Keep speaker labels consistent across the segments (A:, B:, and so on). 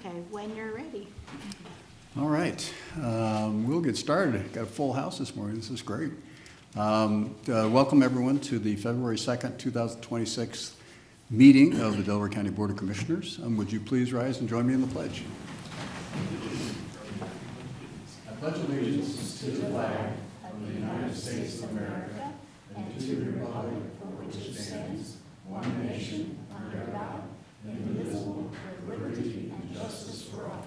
A: Okay, when you're ready.
B: All right, we'll get started. Got a full house this morning. This is great. Welcome everyone to the February 2nd, 2026 meeting of the Delaware County Board of Commissioners. Would you please rise and join me in the pledge? I pledge allegiance to the flag of the United States of America and to the republic for which it stands, one nation, under God, indivisible, with liberty and justice for all.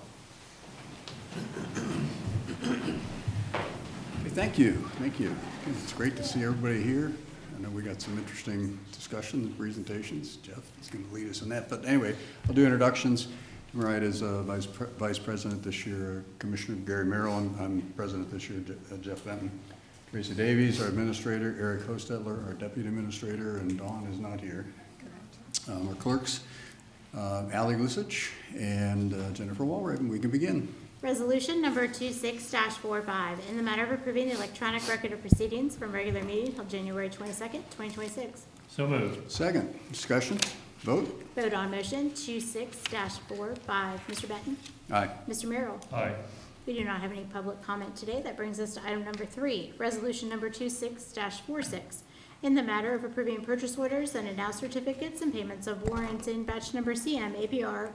B: Okay, thank you. Thank you. It's great to see everybody here. I know we got some interesting discussions and presentations. Jeff is going to lead us in that. But anyway, I'll do introductions. Right, as Vice President this year, Commissioner Gary Merrill. I'm President this year, Jeff Benton. Tracy Davies, our Administrator. Eric Hostetler, our Deputy Administrator. And Dawn is not here. Our clerks, Allie Glusich and Jennifer Walraven. We can begin.
A: Resolution number 26-45, in the matter of approving the electronic record of proceedings from regular meeting held January 22nd, 2026.
C: So moved.
B: Second, discussion, vote.
A: Vote on motion 26-45. Mr. Benton?
B: Aye.
A: Mr. Merrill?
C: Aye.
A: We do not have any public comment today. That brings us to item number 3, resolution number 26-46, in the matter of approving purchase orders and announced certificates and payments of warrants in batch number CM APR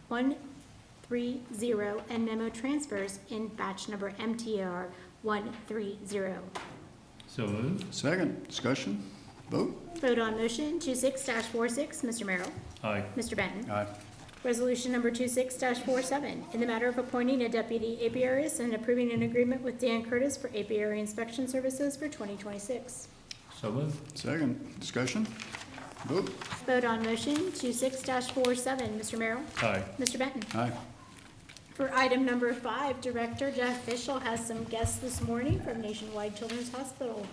A: 130 and memo transfers in batch number MTR 130.
C: So moved.
B: Second, discussion, vote.
A: Vote on motion 26-46. Mr. Merrill?
C: Aye.
A: Mr. Benton?
B: Aye.
A: Resolution number 26-47, in the matter of appointing a deputy apiarist and approving an agreement with Dan Curtis for apiary inspection services for 2026.
C: So moved.
B: Second, discussion, vote.
A: Vote on motion 26-47. Mr. Merrill?
C: Aye.
A: Mr. Benton?
B: Aye.
A: For item number 5, Director Jeff Fischel has some guests this morning from Nationwide Children's Hospital.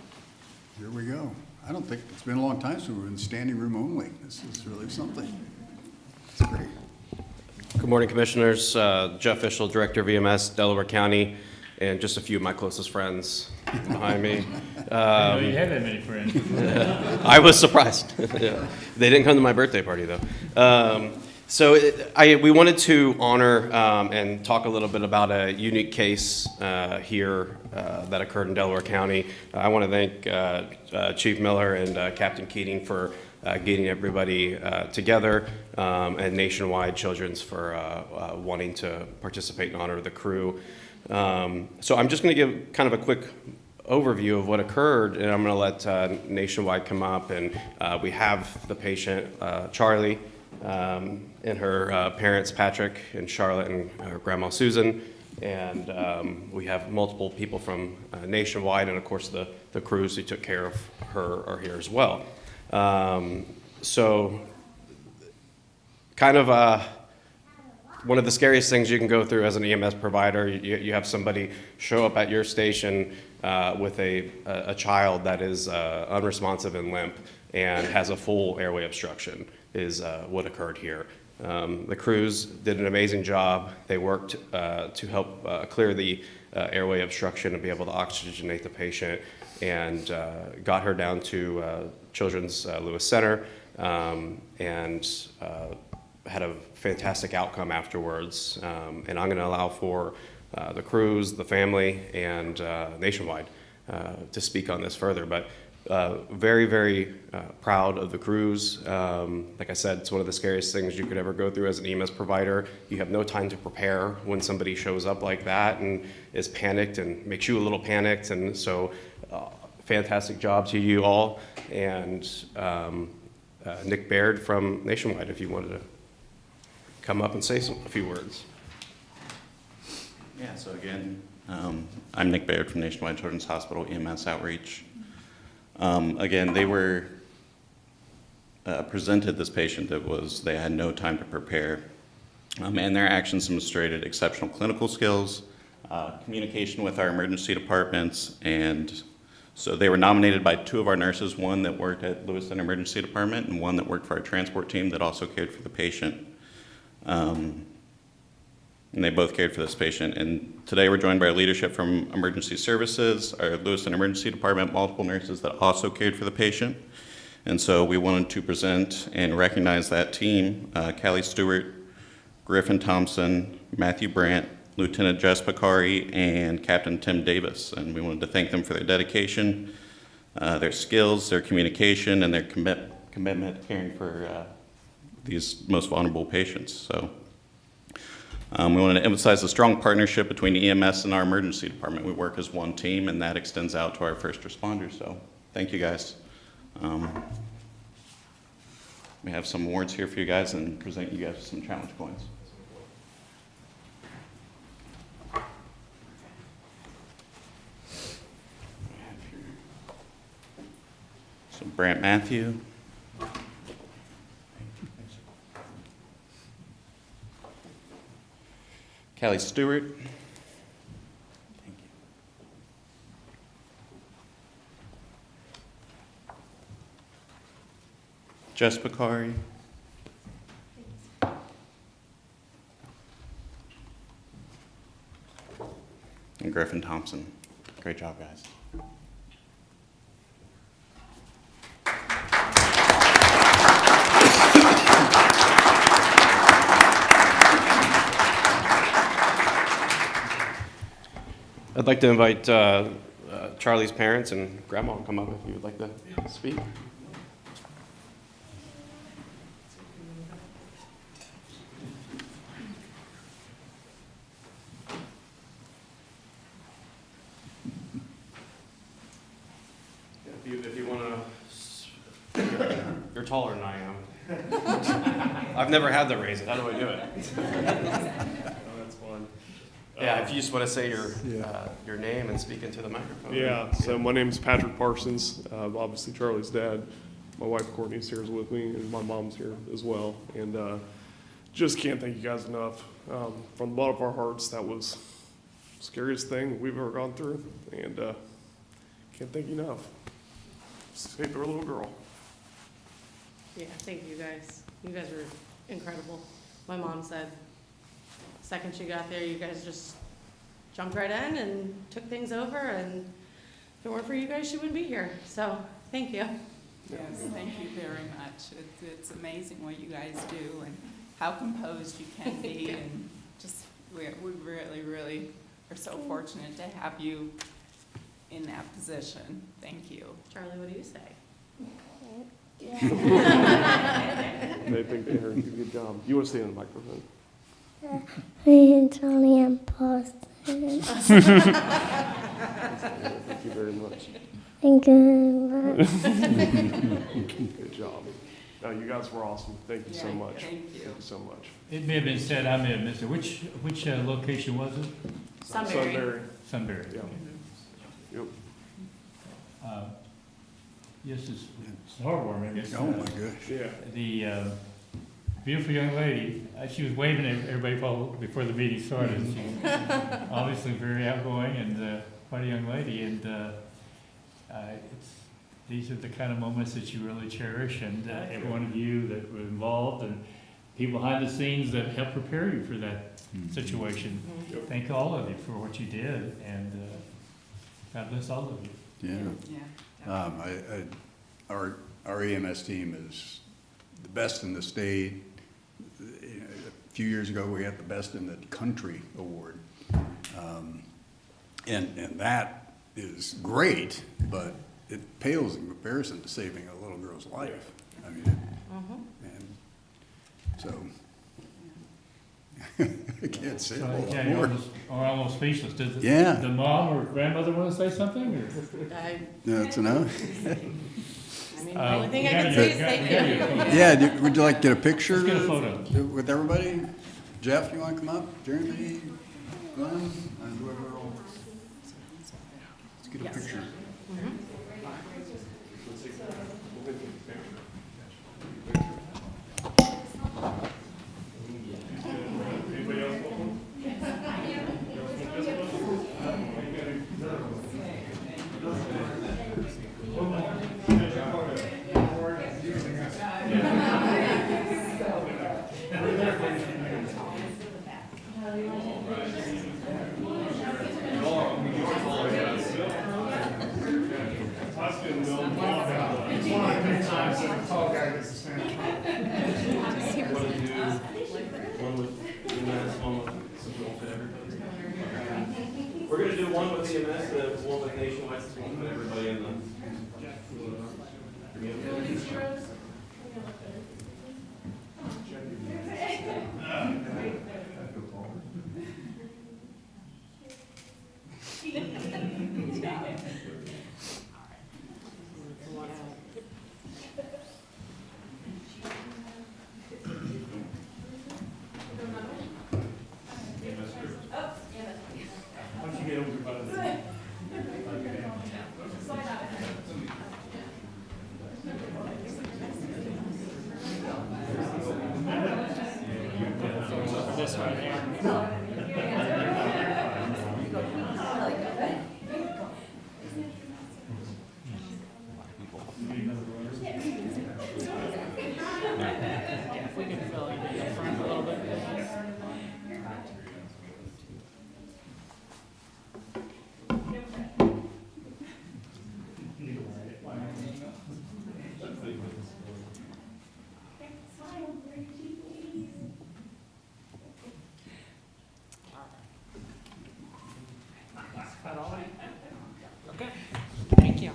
B: Here we go. I don't think, it's been a long time since we were in standing room only. This is really something. It's great.
D: Good morning, Commissioners. Jeff Fischel, Director of EMS, Delaware County, and just a few of my closest friends behind me.
C: I know you have that many friends.
D: I was surprised. Yeah. They didn't come to my birthday party, though. We wanted to honor and talk a little bit about a unique case here that occurred in Delaware County. I want to thank Chief Miller and Captain Keating for getting everybody together, and Nationwide Children's for wanting to participate and honor the crew. So I'm just going to give kind of a quick overview of what occurred, and I'm going to let Nationwide come up, and we have the patient, Charlie, and her parents, Patrick and Charlotte, and her grandma, Susan, and we have multiple people from Nationwide, and of course the crews who took care of her are here as well. So kind of one of the scariest things you can go through as an EMS provider, you have somebody show up at your station with a child that is unresponsive and limp and has a full airway obstruction is what occurred here. The crews did an amazing job. They worked to help clear the airway obstruction and be able to oxygenate the patient, and got her down to Children's Lewis Center, and had a fantastic outcome afterwards. And I'm going to allow for the crews, the family, and Nationwide to speak on this further. But very, very proud of the crews. Like I said, it's one of the scariest things you could ever go through as an EMS provider. You have no time to prepare when somebody shows up like that and is panicked and makes you a little panicked. And so fantastic job to you all. And Nick Baird from Nationwide, if you wanted to come up and say a few words.
E: Yeah, so again, I'm Nick Baird from Nationwide Children's Hospital EMS Outreach. Again, they were presented this patient that they had no time to prepare, and their actions demonstrated exceptional clinical skills, communication with our emergency departments, and so they were nominated by 2 of our nurses, one that worked at Lewiston Emergency Department and one that worked for our transport team that also cared for the patient. And they both cared for this patient. And today we're joined by our leadership from Emergency Services, our Lewiston Emergency Department, multiple nurses that also cared for the patient. And so we wanted to present and recognize that team. Callie Stewart Griffin Thompson, Matthew Brandt, Lieutenant Jess Picari, and Captain Tim Davis. And we wanted to thank them for their dedication, their skills, their communication, and their commitment to caring for these most vulnerable patients. So we wanted to emphasize the strong partnership between EMS and our emergency department. We work as one team, and that extends out to our first responders. So thank you guys. We have some awards here for you guys and present you guys with some challenge points. So Brant Matthew. Callie Stewart. Thank you. Jess Picari. And Griffin Thompson. Great job, guys.
D: I'd like to invite Charlie's parents and grandma to come up if you would like to speak. If you want to, you're taller than I am. I've never had to raise it. How do I do it?
F: That's fun.
D: Yeah, if you just want to say your name and speak into the microphone.
F: Yeah, so my name's Patrick Parsons, obviously Charlie's dad. My wife Courtney's here with me, and my mom's here as well. And just can't thank you guys enough. From the bottom of our hearts, that was the scariest thing we've ever gone through, and can't thank you enough. Saved our little girl.
G: Yeah, thank you guys. You guys were incredible. My mom said, second she got there, you guys just jumped right in and took things over, and if it weren't for you guys, she wouldn't be here. So, thank you.
H: Yes, thank you very much. It's amazing what you guys do and how composed you can be, and just we really, really are so fortunate to have you in that position. Thank you.
G: Charlie, what do you say?
F: They think they heard you. Good job. You want to stay on the microphone?
I: Me and Charlie and Boston.
F: Thank you very much.
I: Thank you.
F: Good job. No, you guys were awesome. Thank you so much.
H: Thank you.
F: Thank you so much.
C: It may have been said, I may have missed it. Which location was it?
G: Sunbury.
C: Sunbury.
F: Yeah. Yep.
C: Yes, it's heartwarming. It's,
B: Oh, my gosh.
F: Yeah.
C: the beautiful young lady, she was waving at everybody before the meeting started. She's obviously very outgoing and quite a young lady. And these are the kind of moments that you really cherish. And every one of you that were involved and people behind the scenes that helped prepare you for that situation.
F: Yep.
C: Thank all of you for what you did. And God bless all of you.
B: Yeah.
H: Yeah.
B: Our EMS team is the best in the state. A few years ago, we had the best in the country award. And that is great, but it pales in comparison to saving a little girl's life. I mean, and so, I can't say a whole lot
C: Yeah,
B: more.
C: you're almost speechless. Did
B: Yeah.
C: the mom or grandmother want to say something? Or?
B: That's enough.
G: I mean, the only thing I
C: we
G: can
C: gotta
G: say
C: get-
G: is thank
C: we gotta
G: you.
C: get a photo.
B: Yeah, would you like to get a picture?
C: Let's get a photo.
B: With everybody? Jeff, you want to come up? Jeremy? Glenn? And whoever else? Let's get a picture.
D: EMS, the one with nationwide support, but everybody in the.
C: Once you get over by the. This one here. If we can fill in the front a little bit. That all right? Okay, thank you.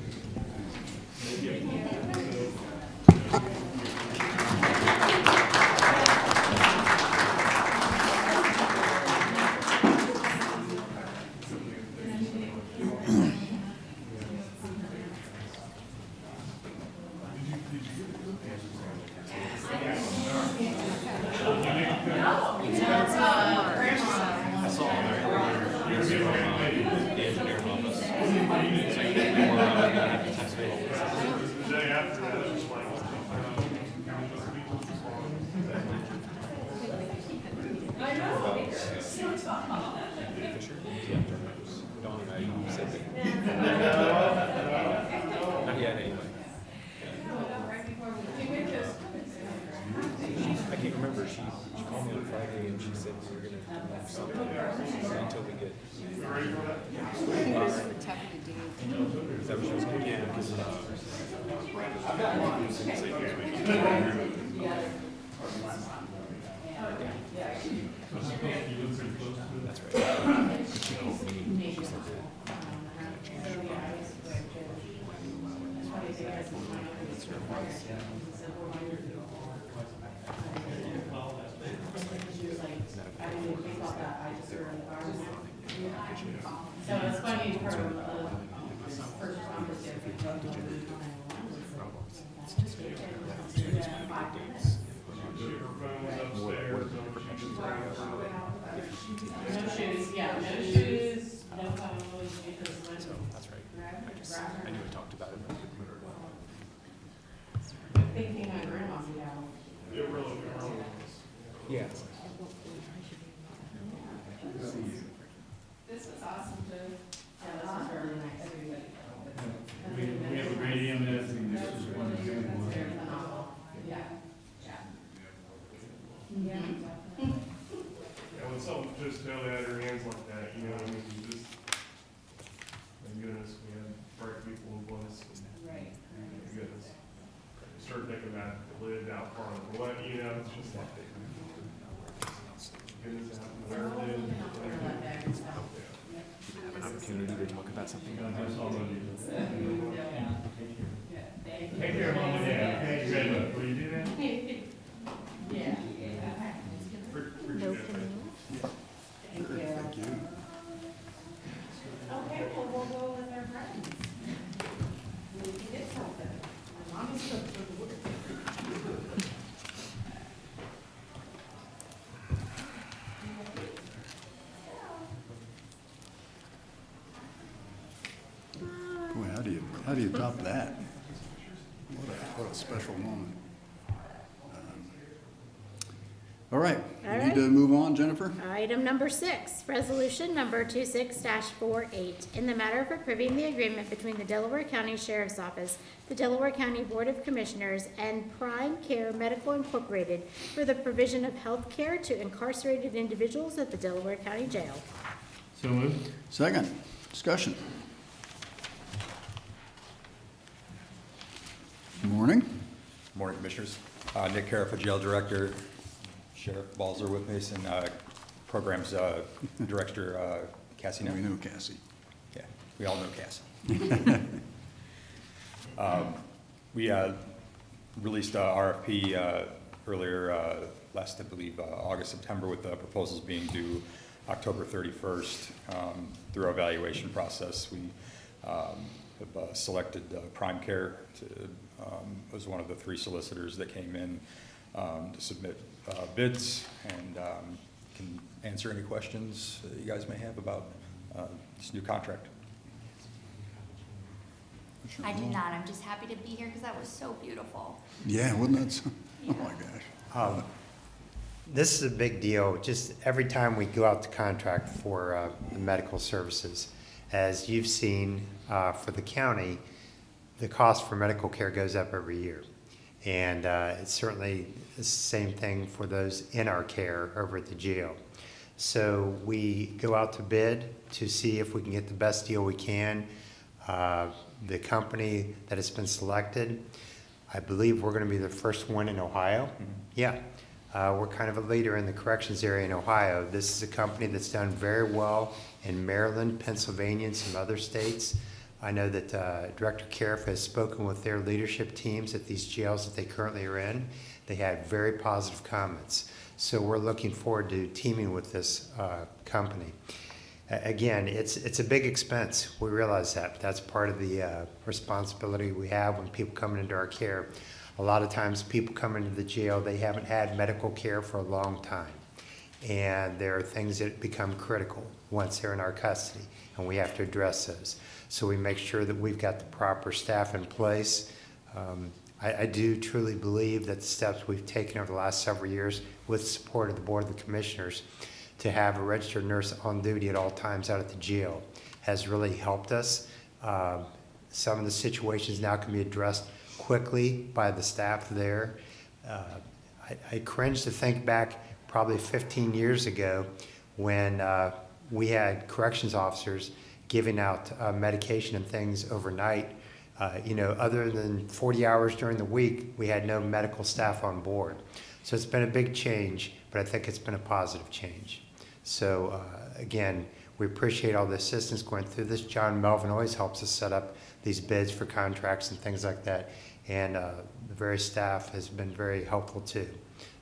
J: Not yet, anyway. I can't remember. She called me on Friday and she said we were going to do something until we get. Is that what she was going to do? That's right. She called me. She said that.
G: So it's funny for first responders. No shoes, yeah, no shoes, no phones, because
J: That's right. I knew I talked about it, but I couldn't remember what.
G: I'm thinking my grandma's now.
J: Yeah.
G: This was awesome too. Yeah, this was really nice.
C: We have a great EMS and this is one of the good ones.
G: Very phenomenal. Yeah. Yeah.
F: Yeah, when something just fell out of your hands like that, you know, I mean, you just, thank goodness we had bright people in place.
G: Right.
F: Thank goodness. You start thinking about the lid out front, or what, you know, it's just like, goodness, it happened, whatever it is.
J: Have an opportunity to talk about something.
C: God bless all of you. Take care, Mom and Dad. Okay, you ready? Will you do that?
G: Yeah.
A: No.
G: Thank you.
B: Thank you.
G: Okay, well, we'll go with our friends. We can get something. My mom is so
B: Boy, how do you top that? What a special moment. All right,
A: All
B: we
A: right.
B: need to move on, Jennifer?
A: Item number 6, resolution number 26-48, in the matter of approving the agreement between the Delaware County Sheriff's Office, the Delaware County Board of Commissioners, and Prime Care Medical Incorporated for the provision of health care to incarcerated individuals at the Delaware County Jail.
C: So moved.
B: Second, discussion. Morning.
K: Morning, Commissioners. Nick Carifa, Jail Director. Sheriff Balzer with me, and Programs Director Cassie.
B: We know Cassie.
K: Yeah. We all know Cassie. We released a RFP earlier last, I believe, August, September, with the proposals being due October 31st. Through our evaluation process, we have selected Prime Care as one of the 3 solicitors that came in to submit bids, and can answer any questions that you guys may have about this new contract.
L: I do not. I'm just happy to be here because that was so beautiful.
B: Yeah, wasn't that so? Oh, my gosh.
J: This is a big deal. Just every time we go out to contract for the medical services, as you've seen for the county, the cost for medical care goes up every year. And it's certainly the same thing for those in our care over at the jail. So we go out to bid to see if we can get the best deal we can. The company that has been selected, I believe we're going to be the first one in Ohio. Yeah. We're kind of a leader in the corrections area in Ohio. This is a company that's done very well in Maryland, Pennsylvania, and some other states. I know that Director Cariff has spoken with their leadership teams at these jails that they currently are in. They had very positive comments. So we're looking forward to teaming with this company. Again, it's a big expense. We realize that. But that's part of the responsibility we have when people come into our care. A lot of times people come into the jail, they haven't had medical care for a long time. And there are things that become critical once they're in our custody, and we have to address those. So we make sure that we've got the proper staff in place. I do truly believe that the steps we've taken over the last several years with support of the Board of the Commissioners to have a registered nurse on duty at all times out at the jail has really helped us. Some of the situations now can be addressed quickly by the staff there. I cringe to think back probably 15 years ago when we had corrections officers giving out medication and things overnight. Other than 40 hours during the week, we had no medical staff on board. So it's been a big change, but I think it's been a positive change. So again, we appreciate all the assistance going through this. John Melvin always helps us set up these bids for contracts and things like that. And the various staff has been very helpful too.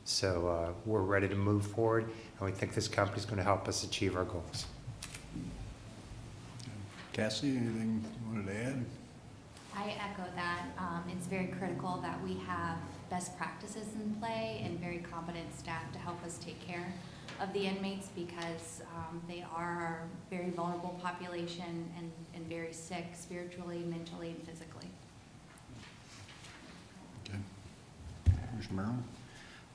J: So we're ready to move forward, and we think this company is going to help us achieve our goals.
B: Cassie, anything you wanted to add?
L: I echo that. It's very critical that we have best practices in play and very competent staff to help us take care of the inmates because they are a very vulnerable population and very sick spiritually, mentally, and physically.
B: Okay. Commissioner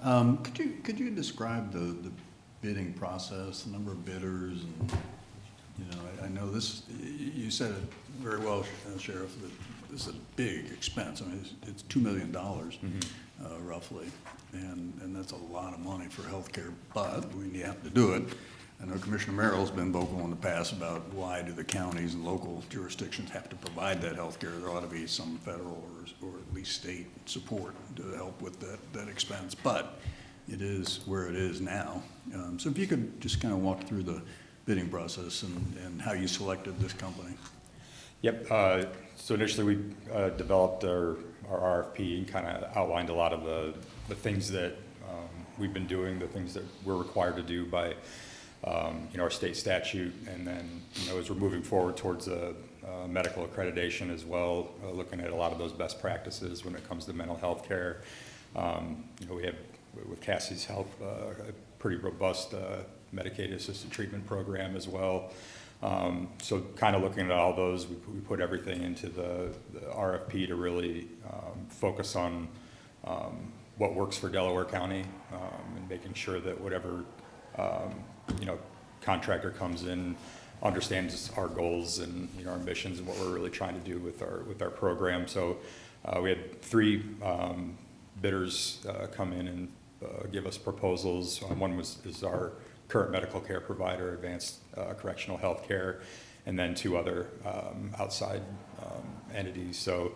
B: Merrill? Could you describe the bidding process, the number of bidders, and I know this. You said it very well, Sheriff. That this is a big expense. I mean, it's $2 million roughly, and that's a lot of money for healthcare. But we have to do it. I know Commissioner Merrill's been vocal in the past about why do the counties and local jurisdictions have to provide that health care. There ought to be some federal or at least state support to help with that expense. But it is where it is now. So if you could just kind of walk through the bidding process and how you selected this company.
K: Yep. So initially we developed our RFP and kind of outlined a lot of the things that we've been doing, the things that we're required to do by our state statute, and then as we're moving forward towards medical accreditation as well, looking at a lot of those best practices when it comes to mental health care. We have, with Cassie's help, a pretty robust Medicaid-assisted treatment program as well. So kind of looking at all those, we put everything into the RFP to really focus on what works for Delaware County and making sure that whatever contractor comes in understands our goals and our ambitions and what we're really trying to do with our program. So we had 3 bidders come in and give us proposals. One is our current medical care provider, Advanced Correctional Health Care, and then 2 other outside entities. So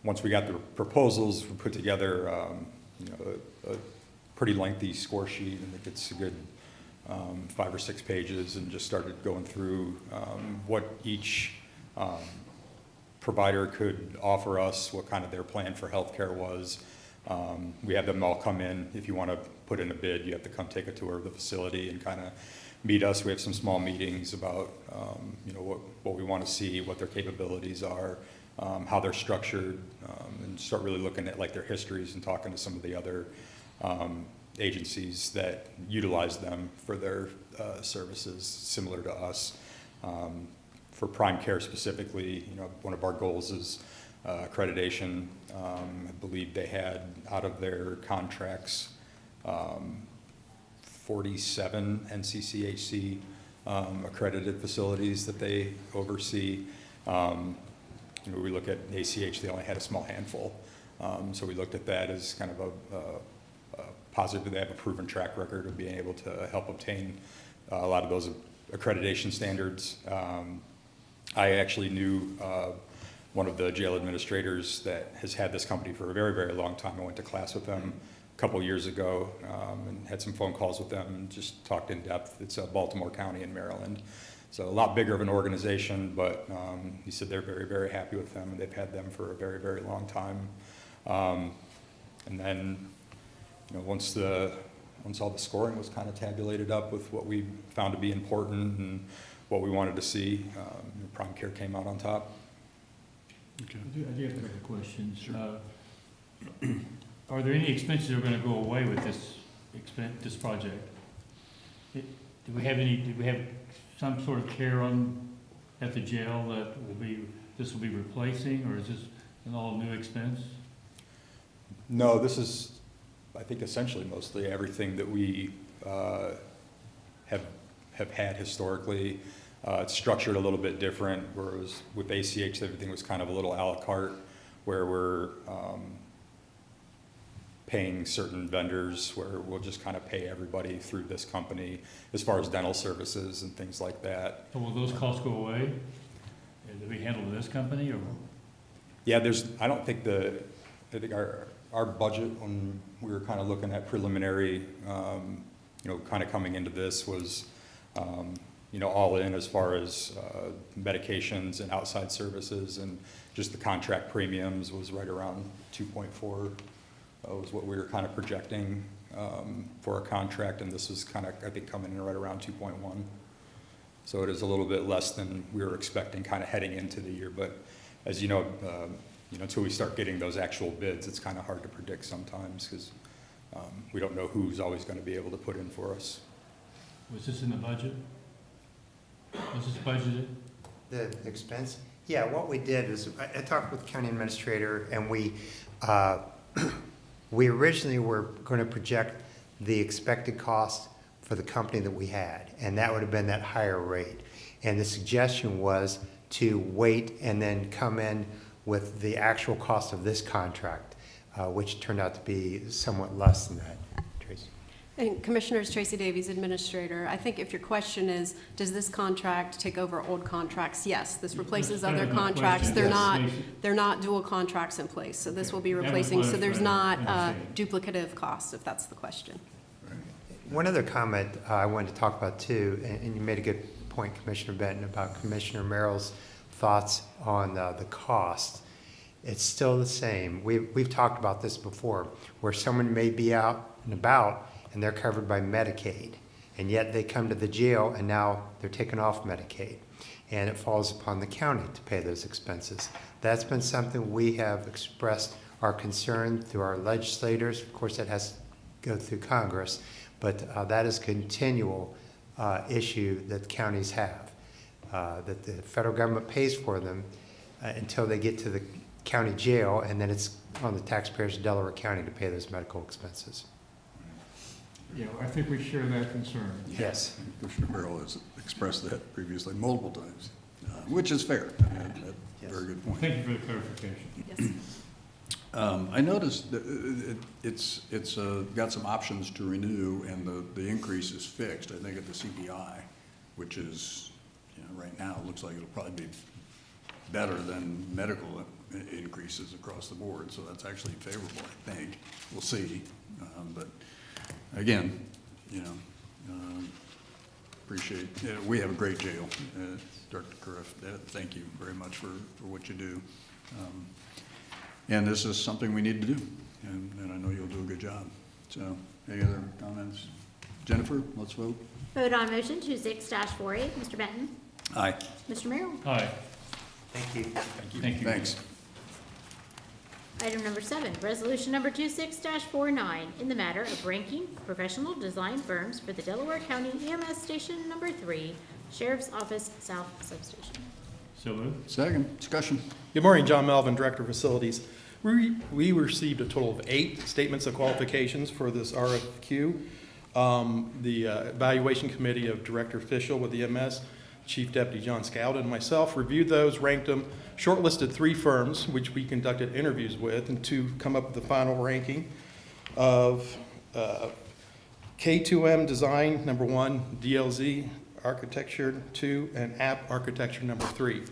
K: once we got the proposals, we put together a pretty lengthy score sheet, and it gets a good 5 or 6 pages, and just started going through what each provider could offer us, what kind of their plan for healthcare was. We have them all come in. If you want to put in a bid, you have to come take a tour of the facility and kind of meet us. We have some small meetings about what we want to see, what their capabilities are, how they're structured, and start really looking at like their histories and talking to some of the other agencies that utilize them for their services similar to us. For prime care specifically, one of our goals is accreditation. I believe they had out of their contracts 47 NCCHC accredited facilities that they oversee. We look at ACH, they only had a small handful. So we looked at that as kind of a positive. They have a proven track record of being able to help obtain a lot of those accreditation standards. I actually knew one of the jail administrators that has had this company for a very, very long time. I went to class with them a couple years ago and had some phone calls with them and just talked in depth. It's Baltimore County in Maryland. So a lot bigger of an organization, but he said they're very, very happy with them, and they've had them for a very, very long time. And then, once all the scoring was kind of tabulated up with what we found to be important and what we wanted to see, prime care came out on top.
B: Okay.
C: I do have a couple of questions. Sure. Are there any expenses that are going to go away with this project? Do we have some sort of care at the jail that this will be replacing, or is this an all new expense?
K: No, this is, I think, essentially mostly everything that we have had historically. It's structured a little bit different, whereas with ACH, everything was kind of a little a la carte, where we're paying certain vendors, where we'll just kind of pay everybody through this company as far as dental services and things like that.
C: So will those costs go away? Do we handle this company, or?
K: Yeah, I think our budget when we were kind of looking at preliminary, kind of coming into this was, all in as far as medications and outside services, and just the contract premiums was right around 2.4 was what we were kind of projecting for a contract, and this is kind of, I think, coming in right around 2.1. So it is a little bit less than we were expecting kind of heading into the year, but as you know, until we start getting those actual bids, it's kind of hard to predict sometimes, because we don't know who's always going to be able to put in for us.
C: Was this in the budget? Was this budgeted?
J: The expense? Yeah, what we did is, I talked with the county administrator, and we originally were going to project the expected cost for the company that we had, and that would have been that higher rate. And the suggestion was to wait and then come in with the actual cost of this contract, which turned out to be somewhat less than that. Tracy?
M: And Commissioners, Tracy Davies, Administrator. I think if your question is, does this contract take over old contracts? Yes, this replaces
C: That's
M: other
C: kind of my
M: contracts.
C: question.
M: They're not dual contracts in place, so this will be
C: That was
M: replacing,
C: what I
M: so
C: was
M: there's
C: trying to
M: not
C: understand.
M: duplicative costs, if that's the question.
J: One other comment I wanted to talk about too, and you made a good point, Commissioner Benton, about Commissioner Merrill's thoughts on the cost. It's still the same. We've talked about this before, where someone may be out and about and they're covered by Medicaid, and yet they come to the jail and now they're taken off Medicaid, and it falls upon the county to pay those expenses. That's been something we have expressed our concern through our legislators. Of course, that has to go through Congress, but that is a continual issue that counties have, that the federal government pays for them until they get to the county jail, and then it's on the taxpayers of Delaware County to pay those medical expenses.
C: Yeah, I think we share that concern.
J: Yes.
B: Commissioner Merrill has expressed that previously multiple times, which is fair. I mean, that's
J: Yes.
B: a very good point.
C: Thank you for the clarification.
M: Yes.
B: I noticed that it's got some options to renew, and the increase is fixed, I think, at the CPI, which is, right now, it looks like it'll probably be better than medical increases across the board, so that's actually favorable, I think. We'll see. But again, appreciate, we have a great jail. Dr. Cariff, thank you very much for what you do. And this is something we need to do, and I know you'll do a good job. So, any other comments? Jennifer, let's vote.
A: Vote on motion 26-48, Mr. Benton.
B: Aye.
A: Mr. Merrill.
C: Aye.
J: Thank you.
C: Thank you.
B: Thanks.
A: Item number 7, resolution number 26-49, in the matter of ranking professional design firms for the Delaware County EMS Station Number 3, Sheriff's Office South Substation.
C: So moved.
B: Second, discussion.
N: Good morning, John Melvin, Director of Facilities. We received a total of 8 statements of qualifications for this RFQ. The Evaluation Committee of Director Fischel with the EMS, Chief Deputy John Scout, and myself reviewed those, ranked them, shortlisted 3 firms, which we conducted interviews with, and to come up with the final ranking of K2M Design, number 1, DLZ Architecture 2, and App Architecture, number 3.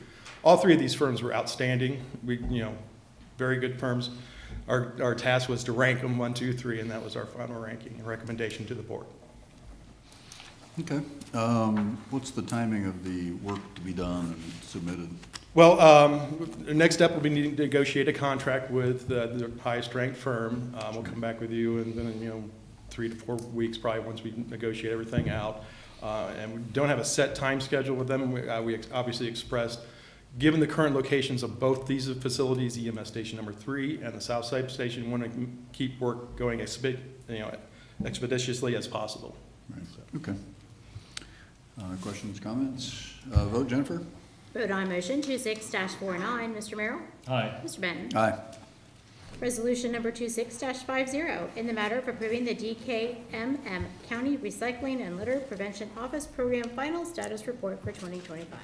N: All 3 of these firms were outstanding. Very good firms. Our task was to rank them 1, 2, 3, and that was our final ranking and recommendation to the board.
B: Okay. What's the timing of the work to be done and submitted?
N: Well, the next step will be needing to negotiate a contract with the highest ranked firm. We'll come back with you in 3 to 4 weeks, probably, once we negotiate everything out. And we don't have a set time schedule with them. We obviously expressed, given the current locations of both these facilities, EMS Station Number 3 and the South Side Station, we want to keep work going expeditiously as possible.
B: Right. Okay. Questions, comments? Vote, Jennifer?
A: Vote on motion 26-49, Mr. Merrill.
C: Aye.
A: Mr. Benton.
B: Aye.
A: Resolution number 26-50, in the matter of approving the DKMM County Recycling and Litter Prevention Office Program Final Status Report for 2025.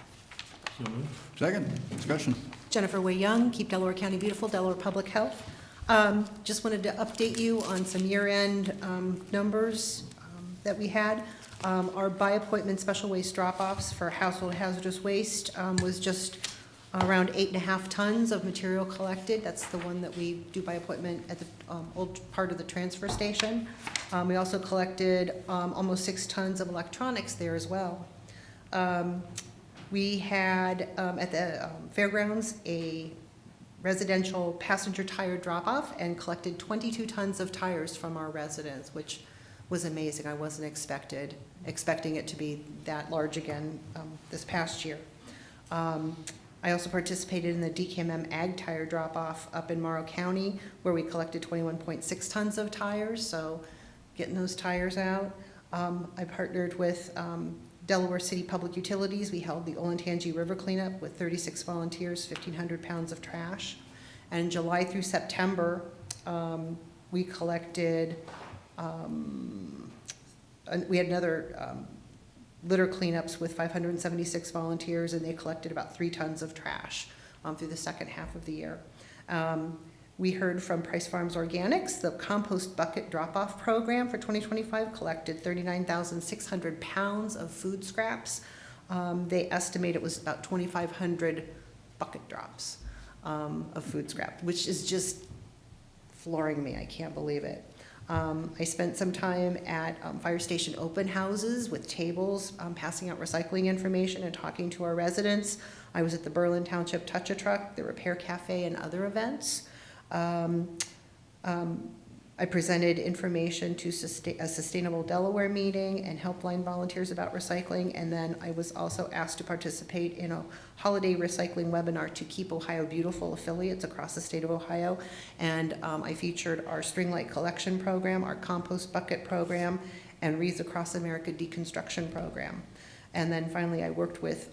C: So moved.
B: Second, discussion.
O: Jennifer Way Young, Keep Delaware County Beautiful, Delaware Public Health. Just wanted to update you on some year-end numbers that we had. Our by-appointment special waste drop-offs for household hazardous waste was just around 8.5 tons of material collected. That's the one that we do by appointment at the old part of the transfer station. We also collected almost 6 tons of electronics there as well. We had at the fairgrounds a residential passenger tire drop-off and collected 22 tons of tires from our residents, which was amazing. I wasn't expecting it to be that large again this past year. I also participated in the DKMM Ag Tire Drop-Off up in Morrow County, where we collected 21.6 tons of tires, so getting those tires out. I partnered with Delaware City Public Utilities. We held the Olentangy River cleanup with 36 volunteers, 1,500 pounds of trash. And in July through September, we collected, we had another litter cleanups with 576 volunteers, and they collected about 3 tons of trash through the second half of the year. We heard from Price Farms Organics. The compost bucket drop-off program for 2025 collected 39,600 pounds of food scraps. They estimate it was about 2,500 bucket drops of food scrap, which is just flooring me. I can't believe it. I spent some time at fire station open houses with tables, passing out recycling information and talking to our residents. I was at the Berlin Township Touch-A-Truck, the Repair Cafe, and other events. I presented information to a Sustainable Delaware meeting and helpline volunteers about recycling, and then I was also asked to participate in a holiday recycling webinar to Keep Ohio Beautiful affiliates across the state of Ohio, and I featured our string light collection program, our compost bucket program, and Wreaths Across America deconstruction program. And then finally, I worked with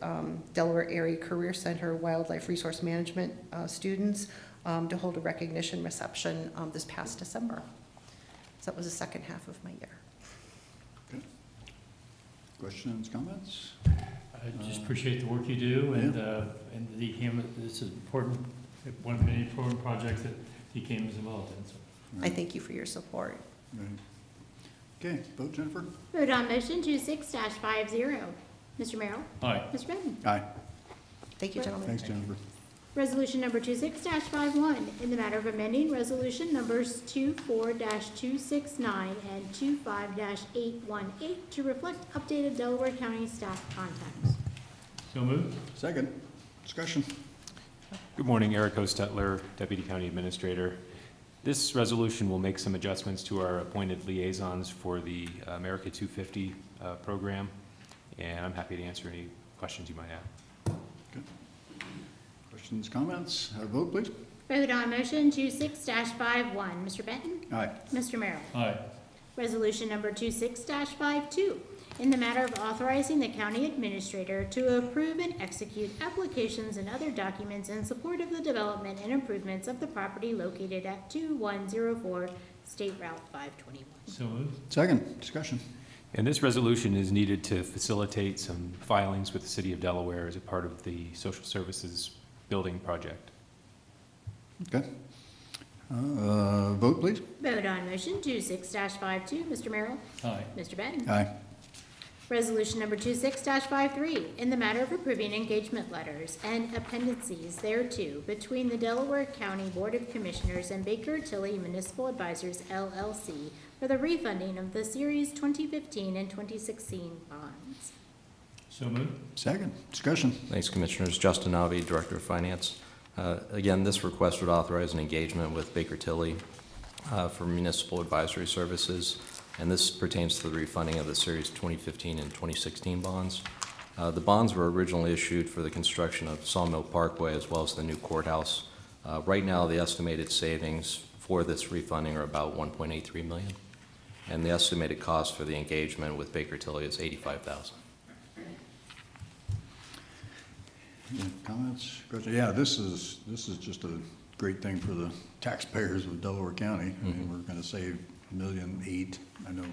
O: Delaware Area Career Center Wildlife Resource Management students to hold a recognition reception this past December. So that was the second half of my year.
B: Okay. Questions, comments?
C: I just appreciate the work you do, and DKM, this is important, one of the many important projects that DKM is involved in. So.
B: Right.
O: I thank you for your support.
B: Right. Okay, vote, Jennifer?
A: Vote on motion 26-50, Mr. Merrill.
C: Aye.
A: Mr. Benton.
B: Aye.
O: Thank you, gentlemen.
B: Thanks, Jennifer.
A: Resolution number 26-51, in the matter of amending resolution numbers 24-269 and 25-818 to reflect updated Delaware County staff contacts.
C: So moved.
B: Second. Discussion.
P: Good morning, Eric Ostetler, Deputy County Administrator. This resolution will make some adjustments to our appointed liaisons for the America 250 program, and I'm happy to answer any questions you might have.
B: Good. Questions, comments? Have a vote, please.
A: Vote on motion 26-51. Mr. Benton?
B: Aye.
A: Mr. Merrill?
C: Aye.
A: Resolution number 26-52, in the matter of authorizing the county administrator to approve and execute applications and other documents in support of the development and improvements of the property located at 2104 State Route 521.
C: So moved.
B: Second. Discussion.
P: And this resolution is needed to facilitate some filings with the City of Delaware as a part of the social services building project.
B: Okay. Vote, please.
A: Vote on motion 26-52. Mr. Merrill?
C: Aye.
A: Mr. Benton?
B: Aye.
A: Resolution number 26-53, in the matter of approving engagement letters and appendices thereto between the Delaware County Board of Commissioners and Baker Tilly Municipal Advisors LLC for the refunding of the Series 2015 and 2016 bonds.
C: So moved.
B: Second. Discussion.
Q: Thanks, Commissioners. Justin Navi, Director of Finance. Again, this request would authorize an engagement with Baker Tilly for municipal advisory services, and this pertains to the refunding of the Series 2015 and 2016 bonds. The bonds were originally issued for the construction of Sawmill Parkway as well as the new courthouse. Right now, the estimated savings for this refunding are about $1.83 million, and the estimated cost for the engagement with Baker Tilly is $85,000.
B: Comments? Questions? Yeah, this is just a great thing for the taxpayers of Delaware County. I mean, we're going to save $1.8 million. I know,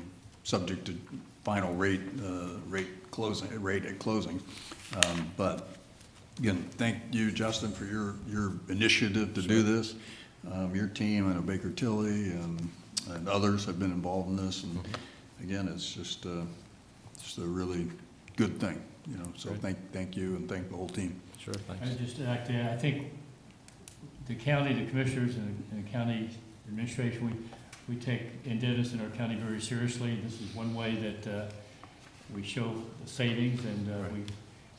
B: subject to final rate at closing. But again, thank you, Justin, for your initiative to do this. Your team, I know Baker Tilly and others have been involved in this, and again, it's just a really good thing. You know, so thank you, and thank the whole team.
Q: Sure, thanks.
C: I just like to, I think the county, the commissioners, and the county administration, we take indebtedness in our county very seriously. This is one way that we show the savings, and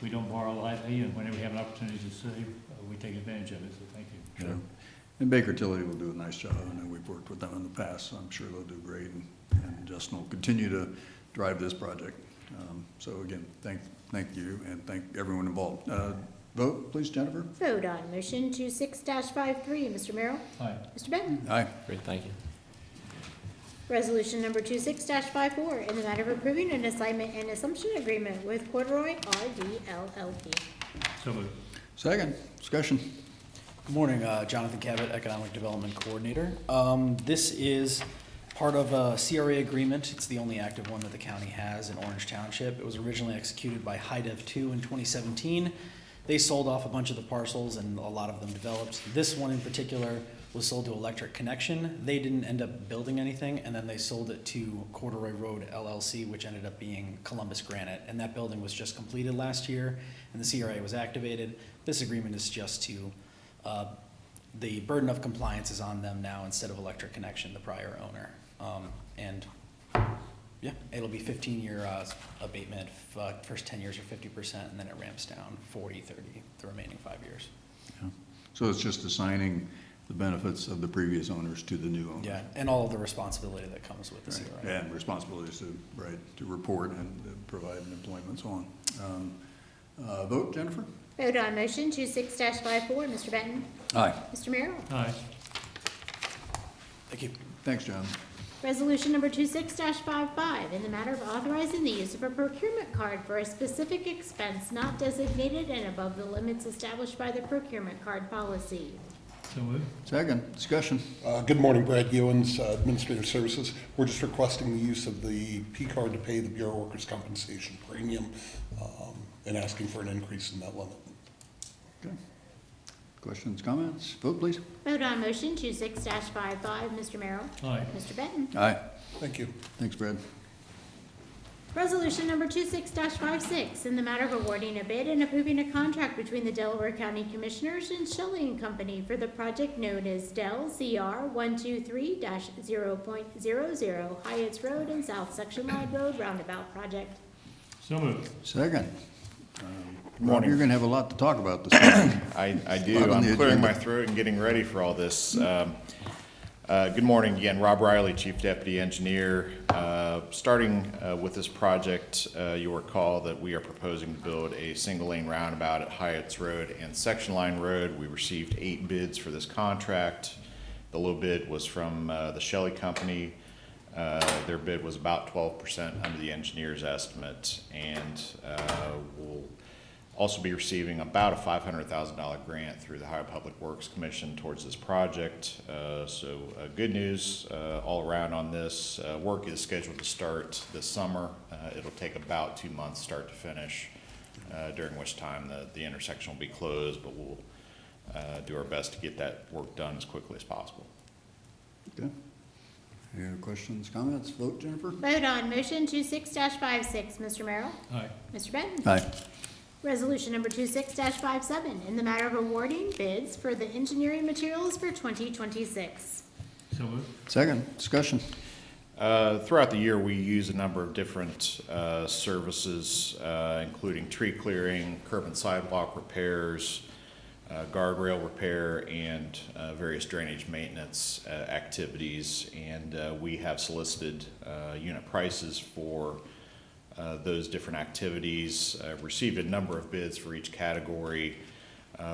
C: we don't borrow lightly, and whenever we have an opportunity to save, we take advantage of it, so thank you.
B: Sure. And Baker Tilly will do a nice job. I know we've worked with them in the past, so I'm sure they'll do great, and Justin will continue to drive this project. So again, thank you, and thank everyone involved. Vote, please, Jennifer.
A: Vote on motion 26-53. Mr. Merrill?
C: Aye.
A: Mr. Benton?
B: Aye.
Q: Great, thank you.
A: Resolution number 26-54, in the matter of approving an assignment and assumption agreement with Corduroy RD LLP.
C: So moved.
B: Second. Discussion.
R: Good morning, Jonathan Cabot, Economic Development Coordinator. This is part of a CRA agreement. It's the only active one that the county has in Orange Township. It was originally executed by HIDEV 2 in 2017. They sold off a bunch of the parcels and a lot of them developed. This one in particular was sold to Electric Connection. They didn't end up building anything, and then they sold it to Corduroy Road LLC, which ended up being Columbus Granite. And that building was just completed last year, and the CRA was activated. This agreement is just to, the burden of compliance is on them now instead of Electric Connection, the prior owner. Yeah, it'll be 15-year abatement. First 10 years are 50%, and then it ramps down 40, 30, the remaining 5 years.
B: Yeah. So it's just assigning the benefits of the previous owners to the new owner.
R: Yeah, and all of the responsibility that comes with the CRA.
B: And responsibilities to report and provide employment and so on. Vote, Jennifer?
A: Vote on motion 26-54. Mr. Benton?
B: Aye.
A: Mr. Merrill?
C: Aye.
R: Thank you.
B: Thanks, John.
A: Resolution number 26-55, in the matter of authorizing the use of a procurement card for a specific expense not designated and above the limits established by the procurement card policy.
C: So moved.
B: Second. Discussion.
S: Good morning, Brad Gewins, Administrative Services. We're just requesting the use of the P card to pay the Bureau of Workers' Compensation premium and asking for an increase in that limit.
B: Okay. Questions, comments? Vote, please.
A: Vote on motion 26-55. Mr. Merrill?
C: Aye.
A: Mr. Benton?
B: Aye.
S: Thank you.
B: Thanks, Brad.
A: Resolution number 26-56, in the matter of awarding a bid and approving a contract between the Delaware County Commissioners and Shelley and Company for the project known as Del CR 123-0.00 Hyatt's Road and South Section Line Road Roundabout Project.
C: So moved.
B: Second. Rob,
T: Morning.
B: you're going to have a lot to talk about this morning.
T: I do.
B: Lot on the
T: I'm clearing my
B: agenda.
T: throat and getting ready for all this. Good morning again. Rob Riley, Chief Deputy Engineer. Starting with this project, you'll recall that we are proposing to build a single-lane roundabout at Hyatt's Road and Section Line Road. We received 8 bids for this contract. The low bid was from the Shelley Company. Their bid was about 12% under the engineer's estimate, and we'll also be receiving about a $500,000 grant through the Ohio Public Works Commission towards this project. So good news all around on this. Work is scheduled to start this summer. It'll take about 2 months start to finish, during which time the intersection will be closed, but we'll do our best to get that work done as quickly as possible.
B: Okay. Any other questions, comments? Vote, Jennifer?
A: Vote on motion 26-56. Mr. Merrill?
C: Aye.
A: Mr. Benton?
B: Aye.
A: Resolution number 26-57, in the matter of awarding bids for the engineering materials for 2026.
C: So moved.
B: Second. Discussion.
T: Throughout the year, we use a number of different services, including tree clearing, curb and sidewalk repairs, guardrail repair, and various drainage maintenance activities. And we have solicited unit prices for those different activities, received a number of bids for each category.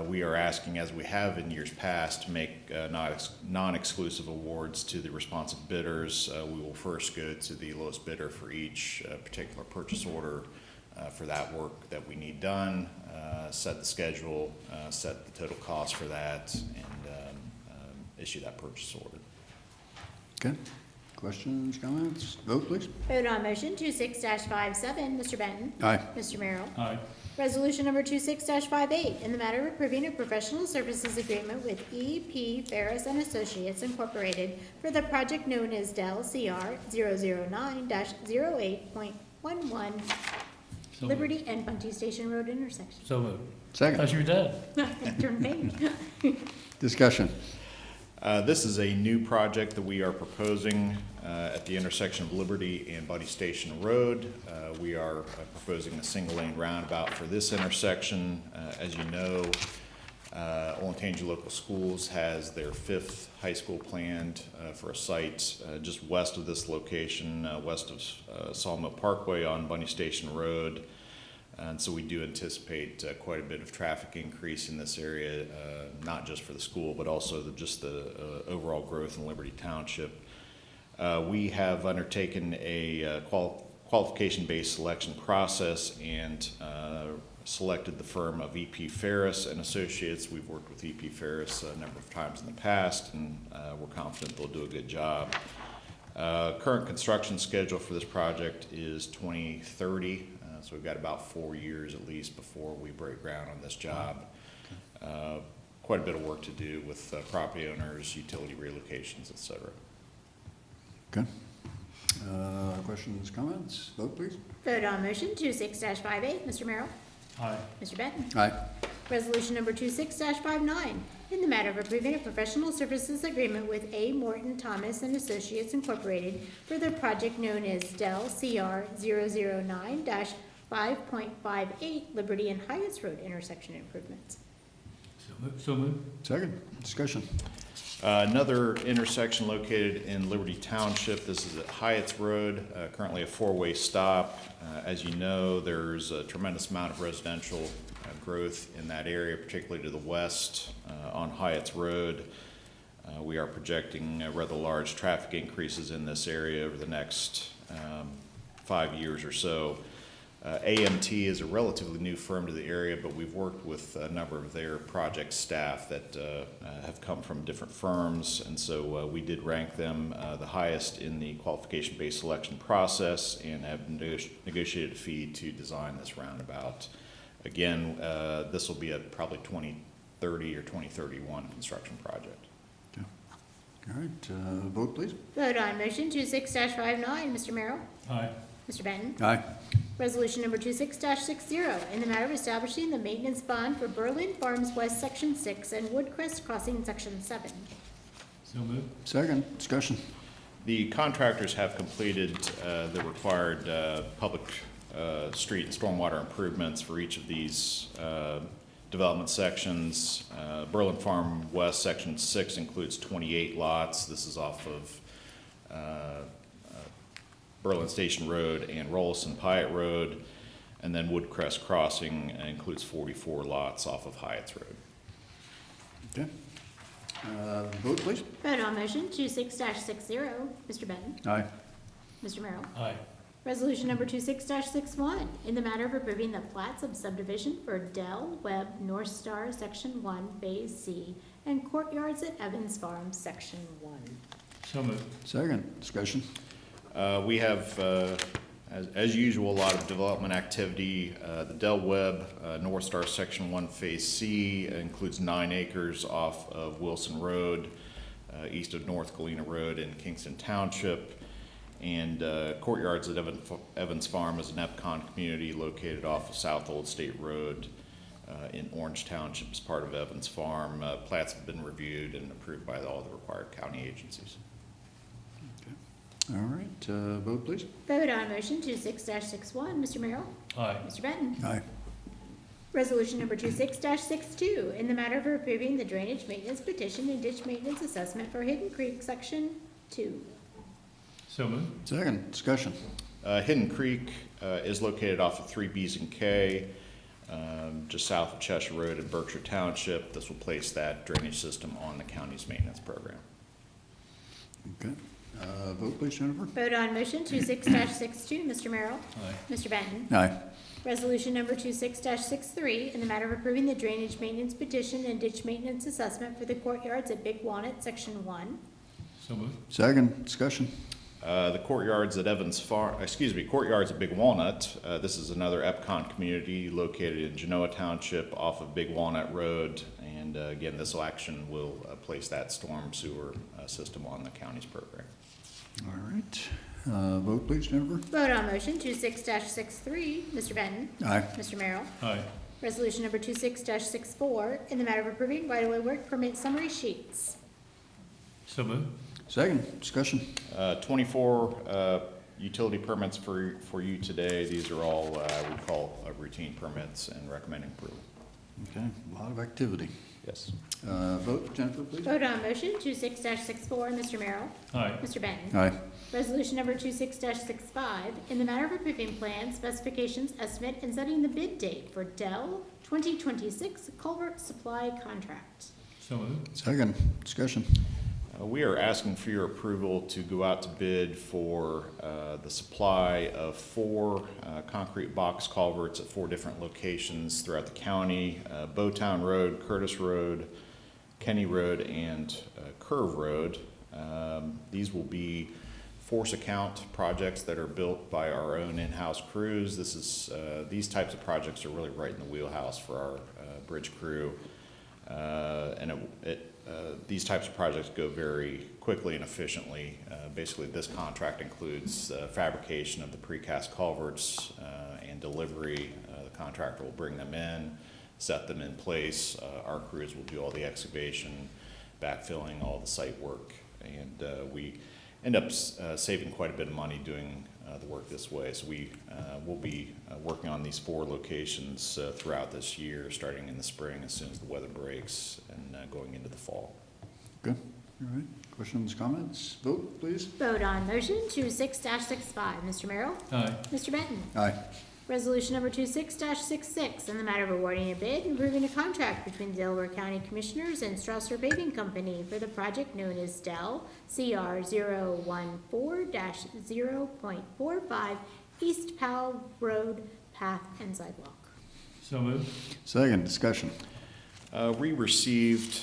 T: We are asking, as we have in years past, to make non-exclusive awards to the responsive bidders. We will first go to the lowest bidder for each particular purchase order for that work that we need done, set the schedule, set the total cost for that, and issue that purchase order.
B: Okay. Questions, comments? Vote, please.
A: Vote on motion 26-57. Mr. Benton?
B: Aye.
A: Mr. Merrill?
C: Aye.
A: Resolution number 26-58, in the matter of approving a professional services agreement with E.P. Ferris and Associates Incorporated for the project known as Del CR 009-08.11
C: So
A: Liberty and Bunty Station Road intersection.
C: So moved.
B: Second.
C: Thought you were dead.
A: Turn page.
B: Discussion.
T: This is a new project that we are proposing at the intersection of Liberty and Bunty Station Road. We are proposing a single-lane roundabout for this intersection. As you know, Olentangy Local Schools has their 5th high school planned for a site just west of this location, west of Sawmill Parkway on Bunty Station Road. And so we do anticipate quite a bit of traffic increase in this area, not just for the school, but also just the overall growth in Liberty Township. We have undertaken a qualification-based selection process and selected the firm of E.P. Ferris and Associates. We've worked with E.P. Ferris a number of times in the past, and we're confident they'll do a good job. Current construction schedule for this project is 2030. So we've got about 4 years at least before we break ground on this job. Quite a bit of work to do with property owners, utility relocations, et cetera.
B: Okay. Questions, comments? Vote, please.
A: Vote on motion 26-58. Mr. Merrill?
C: Aye.
A: Mr. Benton?
B: Aye.
A: Resolution number 26-59, in the matter of approving a professional services agreement with A. Morton Thomas and Associates Incorporated for the project known as Del CR 009-5.58 Liberty and Hyatt's Road intersection improvements.
C: So moved.
B: Second. Discussion.
T: Another intersection located in Liberty Township. This is at Hyatt's Road, currently a 4-way stop. As you know, there's a tremendous amount of residential growth in that area, particularly to the west on Hyatt's Road. We are projecting rather large traffic increases in this area over the next 5 years or so. AMT is a relatively new firm to the area, but we've worked with a number of their project staff that have come from different firms, and so we did rank them the highest in the qualification-based selection process and have negotiated a fee to design this roundabout. Again, this will be a probably 2030 or 2031 construction project.
B: Okay. All right. Vote, please.
A: Vote on motion 26-59. Mr. Merrill?
C: Aye.
A: Mr. Benton?
B: Aye.
A: Resolution number 26-60, in the matter of establishing the maintenance bond for Berlin Farms West Section 6 and Woodcrest Crossing Section 7.
C: So moved.
B: Second, discussion.
T: The contractors have completed the required public street and stormwater improvements for each of these development sections. Berlin Farm West Section 6 includes 28 lots. This is off of Berlin Station Road and Rollison Pyatt Road. And then Woodcrest Crossing includes 44 lots off of Hyatt's Road.
B: Okay. Vote, please.
A: Vote on motion 26-60. Mr. Benton?
B: Aye.
A: Mr. Merrill?
C: Aye.
A: Resolution number 26-61, in the matter of approving the plats of subdivision for Dell Webb North Star Section 1 Phase C and courtyards at Evans Farm Section 1.
C: So moved.
B: Second, discussion.
T: We have, as usual, a lot of development activity. The Del Webb North Star Section 1 Phase C includes 9 acres off of Wilson Road, east of North Galena Road in Kingston Township. And Courtyards at Evans Farm is an EPCON community located off of South Old State Road in Orange Township as part of Evans Farm. Plats have been reviewed and approved by all the required county agencies.
B: All right, vote, please.
A: Vote on motion 26-61. Mr. Merrill?
C: Aye.
A: Mr. Benton?
B: Aye.
A: Resolution number 26-62, in the matter of approving the drainage maintenance petition and ditch maintenance assessment for Hidden Creek Section 2.
C: So moved.
B: Second, discussion.
T: Hidden Creek is located off of 3Bs and K, just south of Cheshire Road in Berkshire Township. This will place that drainage system on the county's maintenance program.
B: Okay. Vote, please, Jennifer.
A: Vote on motion 26-62. Mr. Merrill?
C: Aye.
A: Mr. Benton?
B: Aye.
A: Resolution number 26-63, in the matter of approving the drainage maintenance petition and ditch maintenance assessment for the courtyards at Big Walnut, Section 1.
C: So moved.
B: Second, discussion.
T: The Courtyards at Courtyards at Big Walnut. This is another EPCON community located in Genoa Township off of Big Walnut Road. And again, this action will place that storm sewer system on the county's program.
B: All right. Vote, please, Jennifer.
A: Vote on motion 26-63. Mr. Benton?
B: Aye.
A: Mr. Merrill?
C: Aye.
A: Resolution number 26-64, in the matter of approving right-of-way work permit summary sheets.
C: So moved.
B: Second, discussion.
T: 24 utility permits for you today. These are all we call routine permits and recommending approval.
B: Okay, a lot of activity.
T: Yes.
B: Vote, Jennifer, please.
A: Vote on motion 26-64. Mr. Merrill?
C: Aye.
A: Mr. Benton?
B: Aye.
A: Resolution number 26-65, in the matter of approving plans, specifications, estimate, and setting the bid date for Dell 2026 culvert supply contract.
C: So moved.
B: Second, discussion.
T: We are asking for your approval to go out to bid for the supply of 4 concrete box culverts at 4 different locations throughout the county: Bowtown Road, Curtis Road, Kenny Road, and Curve Road. These will be force account projects that are built by our own in-house crews. These types of projects are really right in the wheelhouse for our bridge crew. These types of projects go very quickly and efficiently. Basically, this contract includes fabrication of the precast culverts and delivery. The contractor will bring them in, set them in place. Our crews will do all the excavation, backfilling, all the site work, and we end up saving quite a bit of money doing the work this way. So we will be working on these 4 locations throughout this year, starting in the spring as soon as the weather breaks and going into the fall.
B: Good. All right. Questions, comments? Vote, please.
A: Vote on motion 26-65. Mr. Merrill?
C: Aye.
A: Mr. Benton?
B: Aye.
A: Resolution number 26-66, in the matter of awarding a bid and approving a contract between the Delaware County Commissioners and Strasser Paving Company for the project known as Dell CR 014-0.45 East Powell Road Path and Sidewalk.
C: So moved.
B: Second, discussion.
T: We received,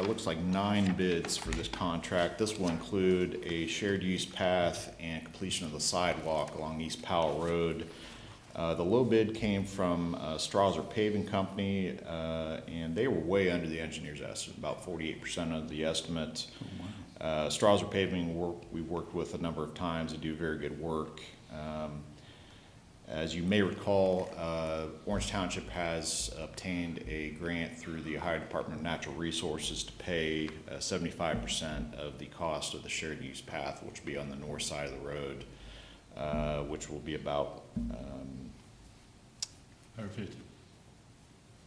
T: looks like 9 bids for this contract. This will include a shared use path and completion of the sidewalk along East Powell Road. The low bid came from Strasser Paving Company, and they were way under the engineer's estimate, about 48% of the estimate. Strasser Paving, we've worked with a number of times. They do very good work. As you may recall, Orange Township has obtained a grant through the Ohio Department of Natural Resources to pay 75% of the cost of the shared use path, which will be on the north side of the road, which will be about
C: 150.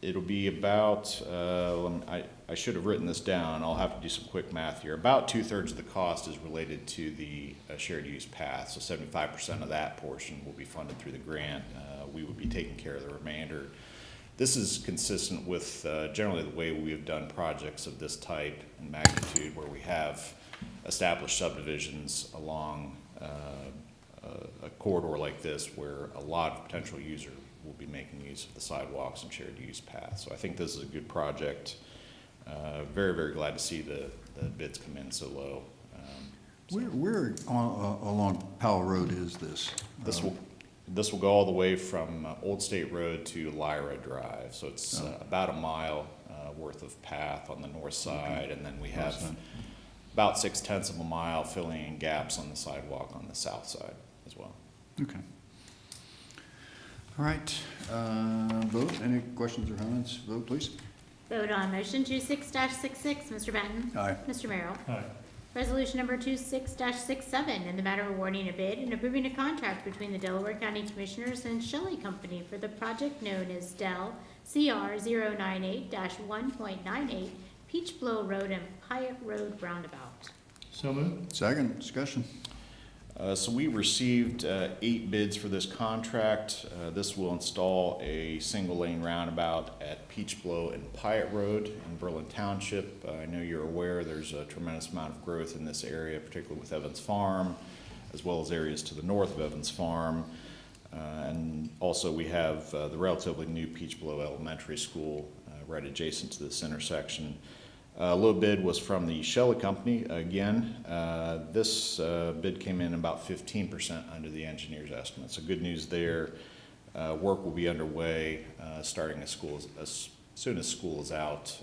T: It'll be about, I should have written this down, I'll have to do some quick math here. About 2/3 of the cost is related to the shared use path, so 75% of that portion will be funded through the grant. We would be taking care of the remainder. This is consistent with generally the way we have done projects of this type and magnitude, where we have established subdivisions along a corridor like this, where a lot of potential users will be making use of the sidewalks and shared use paths. So I think this is a good project. Very, very glad to see the bids come in so low.
B: Where along Powell Road is this?
T: This will go all the way from Old State Road to Lyra Drive. So it's about a mile worth of path on the north side, and then we have about 6/10 of a mile filling in gaps on the sidewalk on the south side as well.
B: Okay. All right, vote. Any questions or comments? Vote, please.
A: Vote on motion 26-66, Mr. Benton.
B: Aye.
A: Mr. Merrill.
C: Aye.
A: Resolution number 26-67, in the matter of awarding a bid and approving a contract between the Delaware County Commissioners and Shelley Company for the project known as Del CR 098-1.98 Peach Blow Road and Pyatt Road Roundabout.
C: So moved.
B: Second, discussion.
T: So we received 8 bids for this contract. This will install a single-lane roundabout at Peach Blow and Pyatt Road in Berlin Township. I know you're aware there's a tremendous amount of growth in this area, particularly with Evans Farm, as well as areas to the north of Evans Farm. And also we have the relatively new Peach Blow Elementary School right adjacent to this intersection. Low bid was from the Shelley Company again. This bid came in about 15% under the engineer's estimate. So good news there. Work will be underway starting as soon as school is out,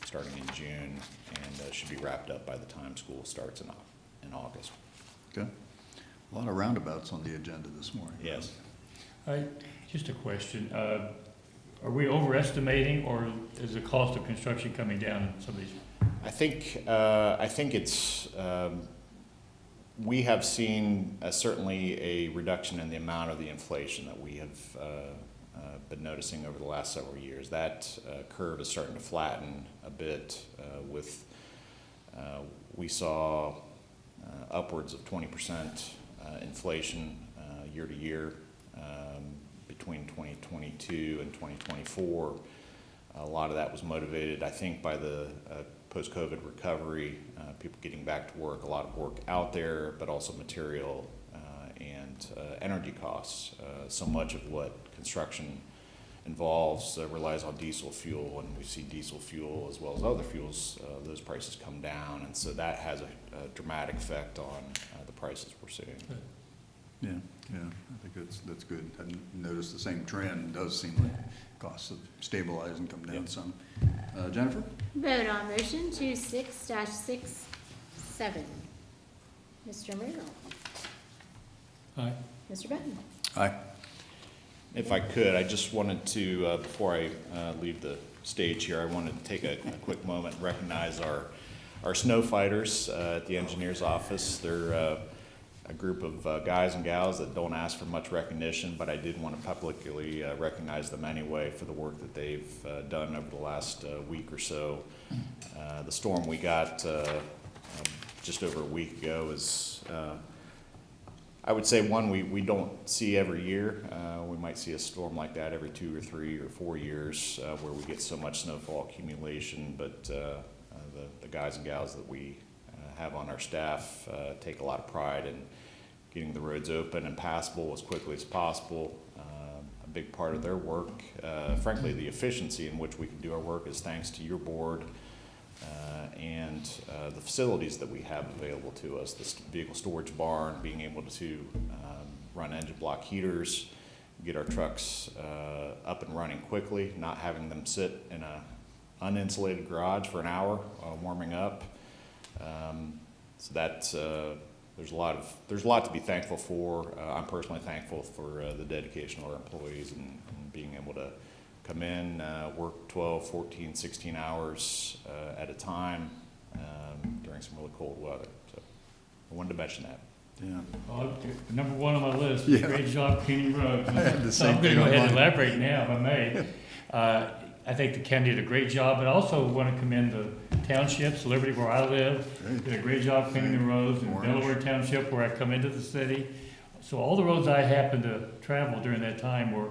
T: starting in June, and should be wrapped up by the time school starts in August.
B: Okay. A lot of roundabouts on the agenda this morning.
T: Yes.
C: Just a question. Are we overestimating, or is the cost of construction coming down in some of these?
T: I think it's, we have seen certainly a reduction in the amount of the inflation that we have been noticing over the last several years. That curve is starting to flatten a bit we saw upwards of 20% inflation year to year. Between 2022 and 2024. A lot of that was motivated, I think, by the post-COVID recovery, people getting back to work, a lot of work out there, but also material and energy costs. So much of what construction involves relies on diesel fuel, and we see diesel fuel as well as other fuels, those prices come down, and so that has a dramatic effect on the prices we're seeing.
B: Yeah, I think that's good. I noticed the same trend. It does seem like costs have stabilized and come down some. Jennifer?
A: Vote on motion 26-67. Mr. Merrill.
C: Aye.
A: Mr. Benton.
B: Aye.
T: If I could, I just wanted to, before I leave the stage here, I wanted to take a quick moment and recognize our snow fighters at the engineer's office. They're a group of guys and gals that don't ask for much recognition, but I did want to publicly recognize them anyway for the work that they've done over the last week or so. The storm we got just over a week ago is, I would say, one we don't see every year. We might see a storm like that every 2 or 3 or 4 years where we get so much snowfall accumulation, but the guys and gals that we have on our staff take a lot of pride in getting the roads open and passable as quickly as possible. A big part of their work, frankly, the efficiency in which we can do our work is thanks to your board and the facilities that we have available to us, the vehicle storage barn, being able to run engine block heaters, get our trucks up and running quickly, not having them sit in an uninsulated garage for an hour warming up. So that's there's a lot to be thankful for. I'm personally thankful for the dedication of our employees and being able to come in, work 12, 14, 16 hours at a time during some really cold weather. So I wanted to mention that.
B: Yeah.
C: Well, number one on my list,
B: Yeah.
C: great job cleaning roads.
B: I had the
C: So
B: same
C: I'm going
B: thing
C: to go ahead
B: on
C: and
B: mine.
C: elaborate now, if I may. I think the county did a great job, but I also want to commend the townships, Liberty where I live,
B: Great.
C: did a great job cleaning the roads, and
B: Orange.
C: Delaware Township where I come into the city. So all the roads I happened to travel during that time were,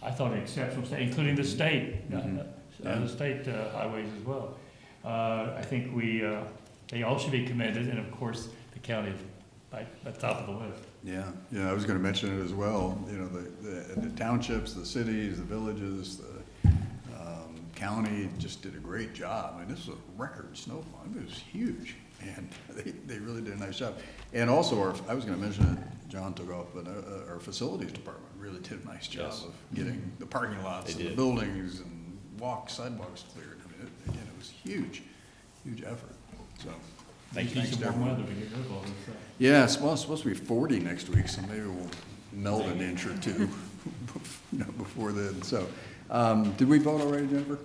C: I thought, in exceptional state, including the state, the state highways as well. I think they all should be commended, and of course, the county is at the top of the list.
B: Yeah, I was gonna mention it as well, you know, the townships, the cities, the villages, the county just did a great job. I mean, this was a record snowfall, it was huge, and they really did a nice job. And also, I was gonna mention it, John took off, but our facilities department really did a nice job
T: Yes.
B: of getting the parking lots
T: They
B: and the
T: did.
B: buildings and sidewalks cleared. I mean, again, it was huge effort, so.
C: Thank you.
B: Thanks
C: Some
B: to
C: warm
B: everyone.
C: weather to get rid of all this stuff.
B: Yeah, it's supposed to be 40 next week, so maybe we'll melt an inch or two, before then. So, did we vote already, Jennifer?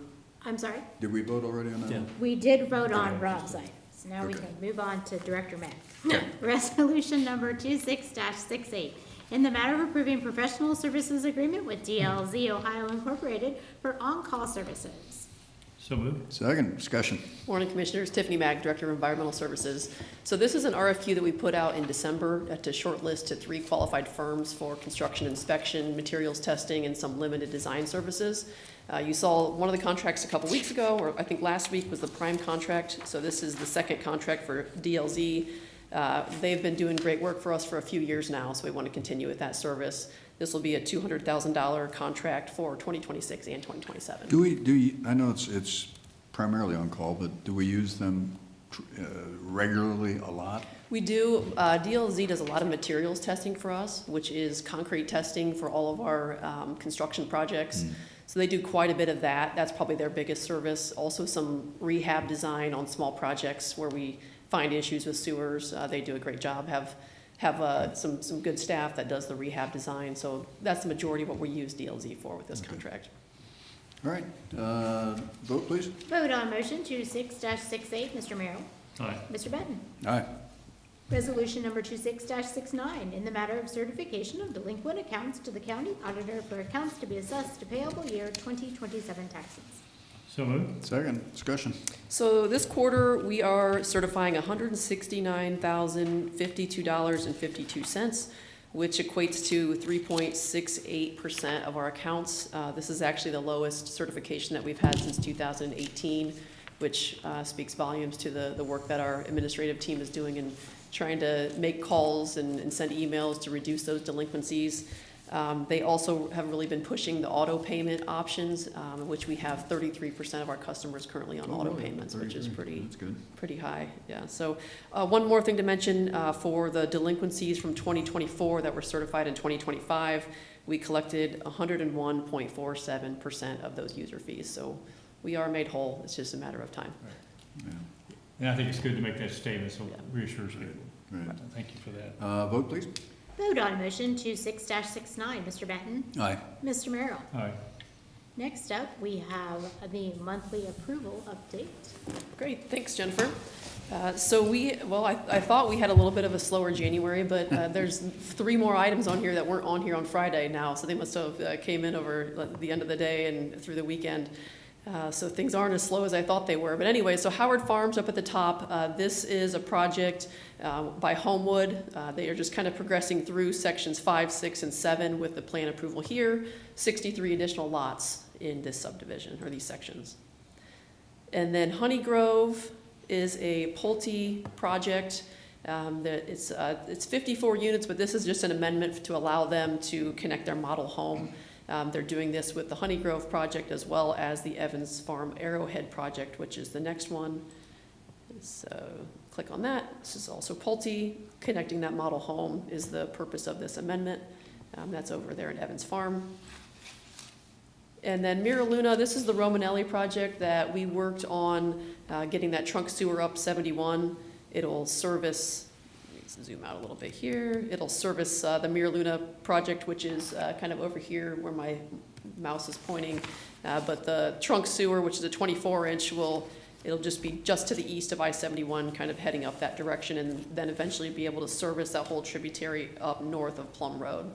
A: I'm sorry?
B: Did we vote already on that one?
A: We did vote on Rob's items. Now we
B: Okay.
A: can move on to Director Mack.
B: Okay.
A: Resolution number 26-68, in the matter of approving professional services agreement with DLZ Ohio Incorporated for on-call services.
C: So moved.
B: Second, discussion.
M: Morning, Commissioners. Tiffany Mag, Director of Environmental Services. So this is an RFQ that we put out in December to shortlist to 3 qualified firms for construction inspection, materials testing, and some limited design services. You saw one of the contracts a couple weeks ago, or I think last week was the prime contract. So this is the second contract for DLZ. They've been doing great work for us for a few years now, so we want to continue with that service. This will be a $200,000 contract for 2026 and 2027.
B: I know it's primarily on call, but do we use them regularly a lot?
M: We do. DLZ does a lot of materials testing for us, which is concrete testing for all of our construction projects. So they do quite a bit of that. That's probably their biggest service. Also some rehab design on small projects where we find issues with sewers. They do a great job. Have some good staff that does the rehab design. So that's the majority of what we use DLZ for with this contract.
B: All right, vote please.
A: Vote on motion 26-68, Mr. Merrill.
C: Aye.
A: Mr. Benton.
B: Aye.
A: Resolution number 26-69, in the matter of certification of delinquent accounts to the county auditor for accounts to be assessed to payable year 2027 taxes.
C: So moved.
B: Second, discussion.
M: So this quarter, we are certifying $169,052.52, which equates to 3.68% of our accounts. This is actually the lowest certification that we've had since 2018, which speaks volumes to the work that our administrative team is doing in trying to make calls and send emails to reduce those delinquencies. They also have really been pushing the auto payment options, which we have 33% of our customers currently on auto payments, which is pretty high. Yeah. So one more thing to mention for the delinquencies from 2024 that were certified in 2025, we collected 101.47% of those user fees. So we are made whole. It's just a matter of time.
C: And I think it's good to make that statement, so it reassures people.
B: Right.
C: Thank you for that.
B: Vote please.
A: Vote on motion 26-69, Mr. Benton.
B: Aye.
A: Mr. Merrill.
C: Aye.
A: Next up, we have the monthly approval update.
M: Great, thanks, Jennifer. I thought we had a little bit of a slower January, but there's 3 more items on here that weren't on here on Friday now, so they must have came in over the end of the day and through the weekend. So things aren't as slow as I thought they were. But anyway, so Howard Farms up at the top, this is a project by Homewood. They are just kind of progressing through sections 5, 6, and 7 with the plan approval here, 63 additional lots in this subdivision, or these sections. And then Honey Grove is a Pulte project. It's 54 units, but this is just an amendment to allow them to connect their model home. They're doing this with the Honey Grove project as well as the Evans Farm Arrowhead project, which is the next one. So click on that. This is also Pulte. Connecting that model home is the purpose of this amendment. That's over there in Evans Farm. And then Mira Luna, this is the Romanelli project that we worked on getting that trunk sewer up 71. It'll service zoom out a little bit here. It'll service the Mira Luna project, which is kind of over here where my mouse is pointing. But the trunk sewer, which is a 24-inch, it'll just be just to the east of I-71, kind of heading up that direction, and then eventually be able to service that whole tributary up north of Plum Road.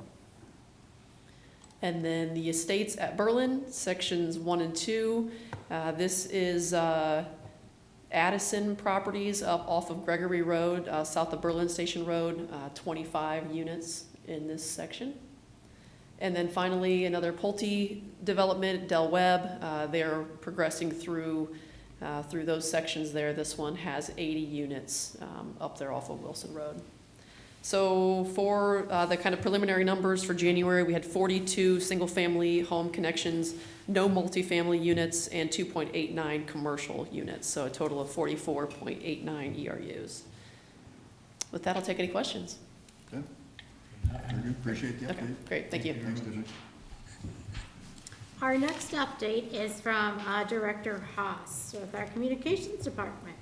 M: And then the estates at Berlin, sections 1 and 2. This is Addison properties up off of Gregory Road, south of Berlin Station Road, 25 units in this section. And then finally, another Pulte development, Del Webb. They're progressing through those sections there. This one has 80 units up there off of Wilson Road. So for the kind of preliminary numbers for January, we had 42 single-family home connections, no multifamily units, and 2.89 commercial units, so a total of 44.89 ERUs. With that, I'll take any questions.
B: Good. Very good. Appreciate the update.
M: Okay, great, thank you.
B: Thanks, Disney.
A: Our next update is from Director Haas with our Communications Department.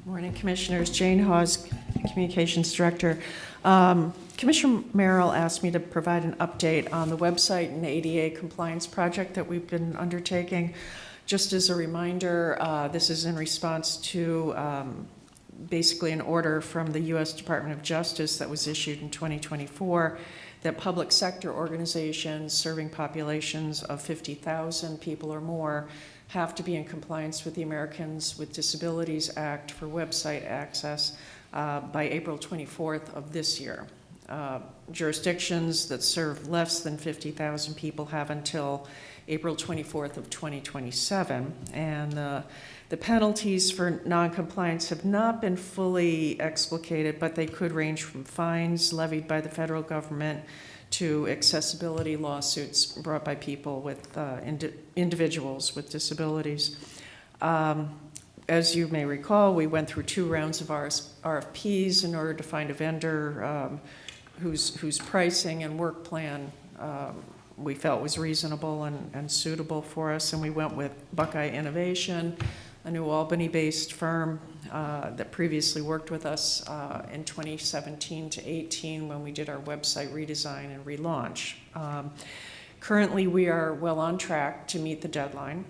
U: Morning, Commissioners. Jane Hawes, Communications Director. Commissioner Merrill asked me to provide an update on the website and ADA compliance project that we've been undertaking. Just as a reminder, this is in response to basically an order from the U.S. Department of Justice that was issued in 2024 that public sector organizations serving populations of 50,000 people or more have to be in compliance with the Americans with Disabilities Act for website access by April 24th of this year. Jurisdictions that serve less than 50,000 people have until April 24th of 2027. And the penalties for noncompliance have not been fully explicated, but they could range from fines levied by the federal government to accessibility lawsuits brought by people with individuals with disabilities. As you may recall, we went through 2 rounds of RFPs in order to find a vendor whose pricing and work plan we felt was reasonable and suitable for us, and we went with Buckeye Innovation, a New Albany-based firm that previously worked with us in 2017 to 18 when we did our website redesign and relaunch. Currently, we are well on track to meet the deadline.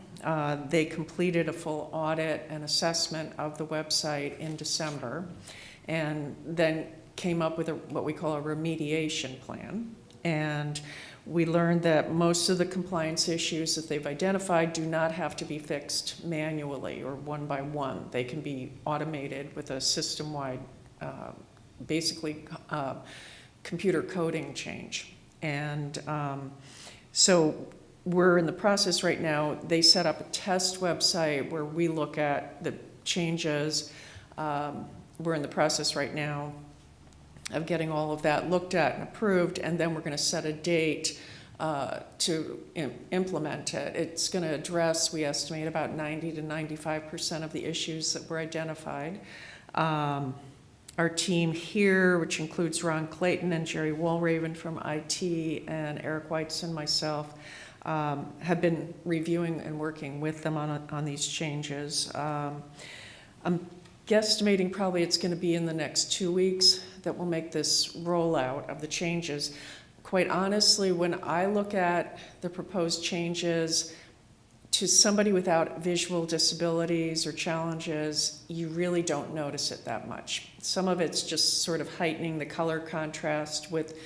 U: They completed a full audit and assessment of the website in December, and then came up with what we call a remediation plan. And we learned that most of the compliance issues that they've identified do not have to be fixed manually or one by one. They can be automated with a system-wide, basically computer coding change. And so we're in the process right now. They set up a test website where we look at the changes. We're in the process right now of getting all of that looked at and approved, and then we're going to set a date to implement it. It's going to address, we estimate, about 90 to 95% of the issues that were identified. Our team here, which includes Ron Clayton and Jerry Walraven from IT and Eric Weitz and myself, have been reviewing and working with them on these changes. I'm guesstimating probably it's going to be in the next 2 weeks that we'll make this rollout of the changes. Quite honestly, when I look at the proposed changes to somebody without visual disabilities or challenges, you really don't notice it that much. Some of it's just sort of heightening the color contrast with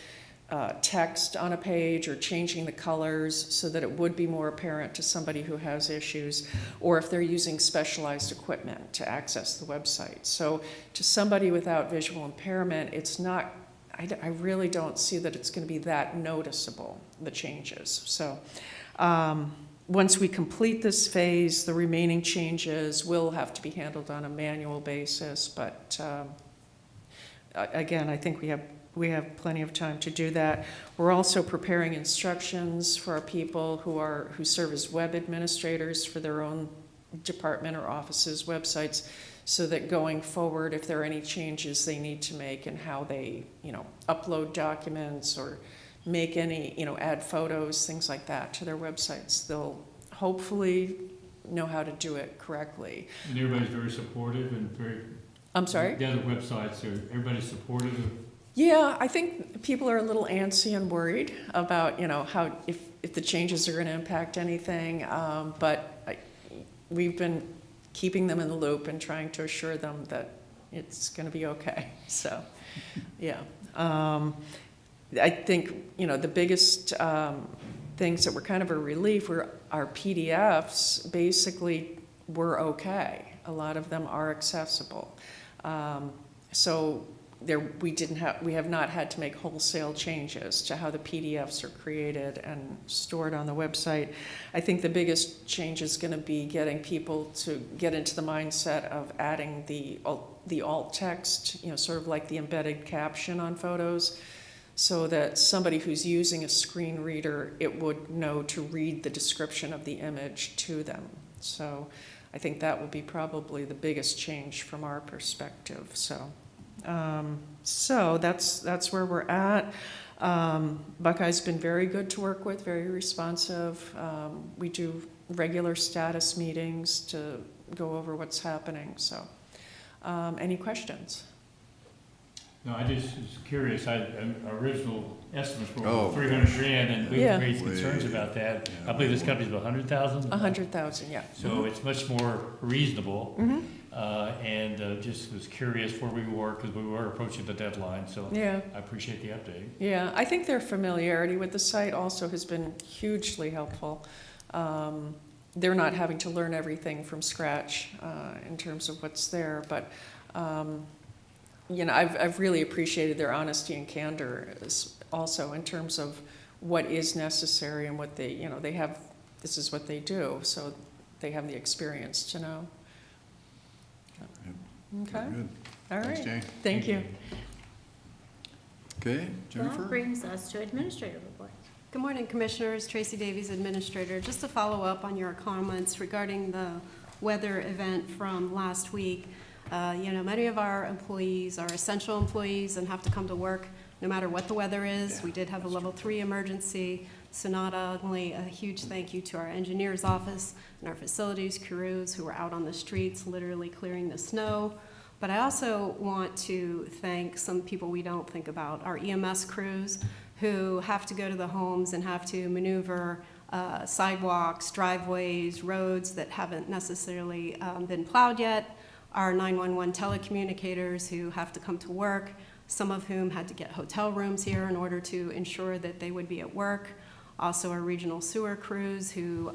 U: text on a page or changing the colors so that it would be more apparent to somebody who has issues, or if they're using specialized equipment to access the website. So to somebody without visual impairment, it's not, I really don't see that it's going to be that noticeable, the changes. So once we complete this phase, the remaining changes will have to be handled on a manual basis, but again, I think we have plenty of time to do that. We're also preparing instructions for our people who serve as web administrators for their own department or offices' websites, so that going forward, if there are any changes they need to make and how they, upload documents or make any, add photos, things like that to their websites, they'll hopefully know how to do it correctly.
C: And everybody's very supportive and very
U: I'm sorry?
C: The other websites, are everybody supportive of?
U: Yeah, I think people are a little antsy and worried about, how, if the changes are going to impact anything. But we've been keeping them in the loop and trying to assure them that it's going to be okay. So, yeah. I think, the biggest things that were kind of a relief were our PDFs basically were okay. A lot of them are accessible. So we have not had to make wholesale changes to how the PDFs are created and stored on the website. I think the biggest change is going to be getting people to get into the mindset of adding the alt text, sort of like the embedded caption on photos, so that somebody who's using a screen reader, it would know to read the description of the image to them. So I think that will be probably the biggest change from our perspective. So that's where we're at. Buckeye's been very good to work with, very responsive. We do regular status meetings to go over what's happening. So, any questions?
C: No, I just was curious. Our original estimates were
B: Oh,
C: $300,000, and we
U: Yeah.
C: raised concerns about that.
B: Yeah,
C: I believe this company's about $100,000.
U: 100,000, yeah.
C: So it's much more reasonable.
U: Mm-hmm.
C: And just was curious where we were, because we were approaching the deadline. So
U: Yeah.
C: I appreciate the update.
U: Yeah, I think their familiarity with the site also has been hugely helpful. They're not having to learn everything from scratch in terms of what's there, but I've really appreciated their honesty and candor also in terms of what is necessary and what they have. This is what they do, so they have the experience to know. Okay.
B: Very good.
U: All
B: Thanks,
U: right.
B: Jane.
U: Thank you.
B: Okay, Jennifer?
A: That brings us to administrative report.
E: Good morning, Commissioners. Tracy Davies, Administrator. Just to follow up on your comments regarding the weather event from last week. Many of our employees are essential employees and have to come to work no matter what the weather is. We did have a level 3 emergency, so not only a huge thank you to our engineer's office and our facilities crews who were out on the streets literally clearing the snow, but I also want to thank some people we don't think about, our EMS crews who have to go to the homes and have to maneuver sidewalks, driveways, roads that haven't necessarily been plowed yet, our 911 telecommunicators who have to come to work, some of whom had to get hotel rooms here in order to ensure that they would be at work. Also our regional sewer crews who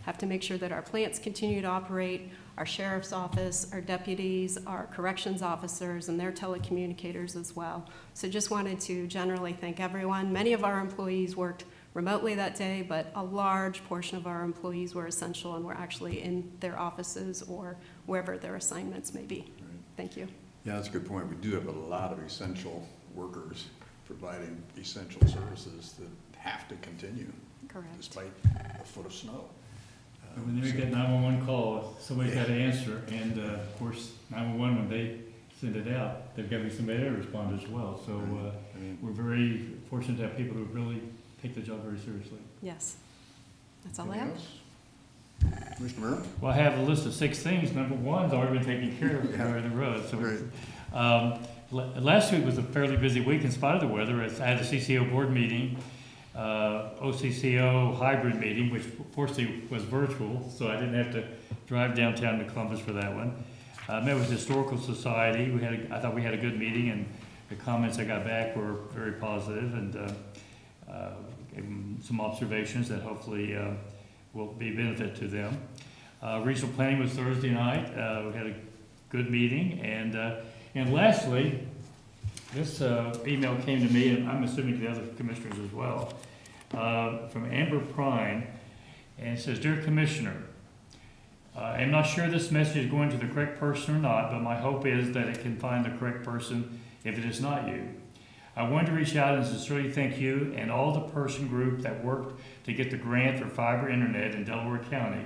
E: have to make sure that our plants continue to operate, our sheriff's office, our deputies, our corrections officers, and their telecommunicators as well. So just wanted to generally thank everyone. Many of our employees worked remotely that day, but a large portion of our employees were essential and were actually in their offices or wherever their assignments may be. Thank you.
B: Yeah, that's a good point. We do have a lot of essential workers providing essential services that have to continue.
E: Correct.
B: Despite a foot of snow.
C: And when they get 911 call, somebody's got to answer, and of course, 911, when they send it out, they've got to be somebody to respond as well. So we're very fortunate to have people who really take the job very seriously.
E: Yes. That's all I have.
B: Commissioner Murray?
C: Well, I have a list of 6 things. Number 1's already been taken care of during the road. So last week was a fairly busy week in spite of the weather. I had a CCO board meeting, OCCO hybrid meeting, which fortunately was virtual, so I didn't have to drive downtown to Columbus for that one. I met with the Historical Society. I thought we had a good meeting, and the comments I got back were very positive, and gave them some observations that hopefully will be a benefit to them. Regional planning was Thursday night. We had a good meeting, and lastly, this email came to me, and I'm assuming to the other commissioners as well, from Amber Prine, and it says, "Dear Commissioner, I'm not sure this message is going to the correct person or not, but my hope is that it can find the correct person if it is not you. I wanted to reach out and sincerely thank you and all the person group that worked to get the grant for fiber internet in Delaware County.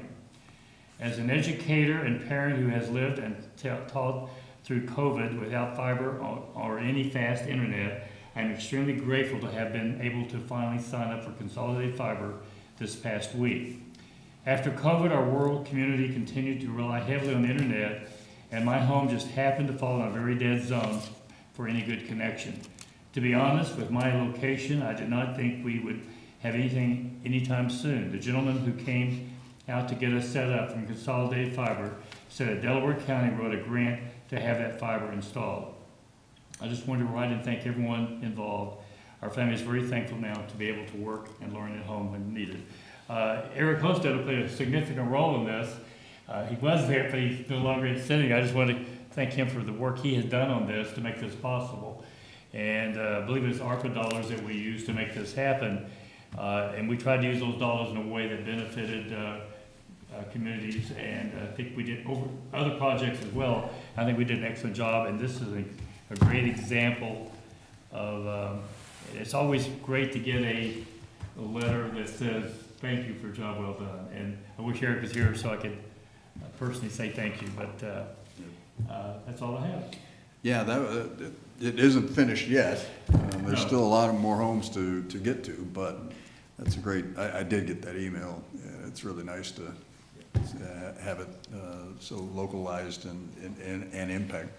C: As an educator and parent who has lived and taught through COVID without fiber or any fast internet, I'm extremely grateful to have been able to finally sign up for Consolidated Fiber this past week. After COVID, our world community continued to rely heavily on the internet and my home just happened to fall in a very dead zone for any good connection. To be honest, with my location, I did not think we would have anything anytime soon. The gentleman who came out to get us set up from Consolidated Fiber said that Delaware County wrote a grant to have that fiber installed. I just wanted to write and thank everyone involved. Our family is very thankful now to be able to work and learn at home when needed. Eric Hostetler played a significant role in this. He was there, but he's no longer in sitting. I just want to thank him for the work he has done on this to make this possible. And I believe it's ARPA dollars that we used to make this happen. And we tried to use those dollars in a way that benefited communities, and I think we did over other projects as well. I think we did an excellent job, and this is a great example of, it's always great to get a letter that says, thank you for a job well done. And I wish Eric was here so I could personally say thank you, but that's all I have.
B: Yeah, it isn't finished yet. There's
C: No.
B: still a lot of more homes to get to, but that's a great, I did get that email. It's really nice to have it so localized and impact.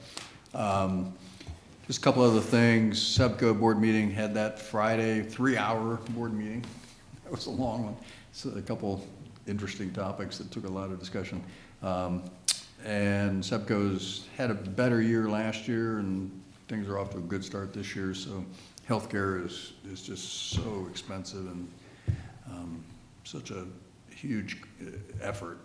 B: Just a couple other things. SEPCO board meeting had that Friday, 3-hour board meeting. That was a long one. So a couple interesting topics that took a lot of discussion. And SEPCO's had a better year last year, and things are off to a good start this year. So healthcare is just so expensive and such a huge effort.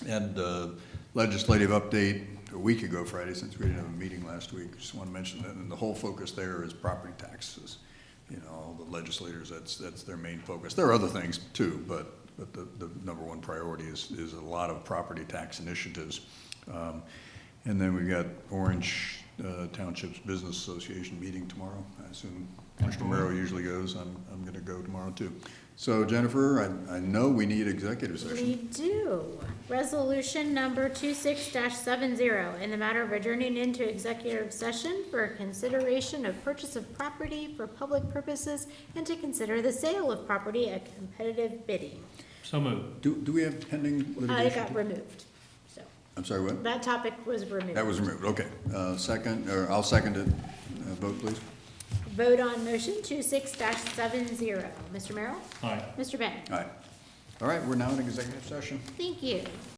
B: And legislative update a week ago Friday, since we didn't have a meeting last week. Just want to mention that, and the whole focus there is property taxes. You know, all the legislators, that's their main focus. There are other things too, but the number one priority is a lot of property tax initiatives. And then we've got Orange Township's Business Association meeting tomorrow. I assume Mr. Merrill usually goes. I'm going to go tomorrow too. So Jennifer, I know we need executive session.
A: We do. Resolution number 26-70, in the matter of adjourning into executive session for consideration of purchase of property for public purposes and to consider the sale of property at competitive bidding.
C: So moved.
B: Do we have pending litigation?
A: It got removed, so.
B: I'm sorry, what?
A: That topic was removed.
B: That was removed, okay. I'll second it. Vote, please.
A: Vote on motion 26-70. Mr. Merrill?
C: Aye.
A: Mr. Bennett?
B: Aye. All right, we're now in executive session.
A: Thank you.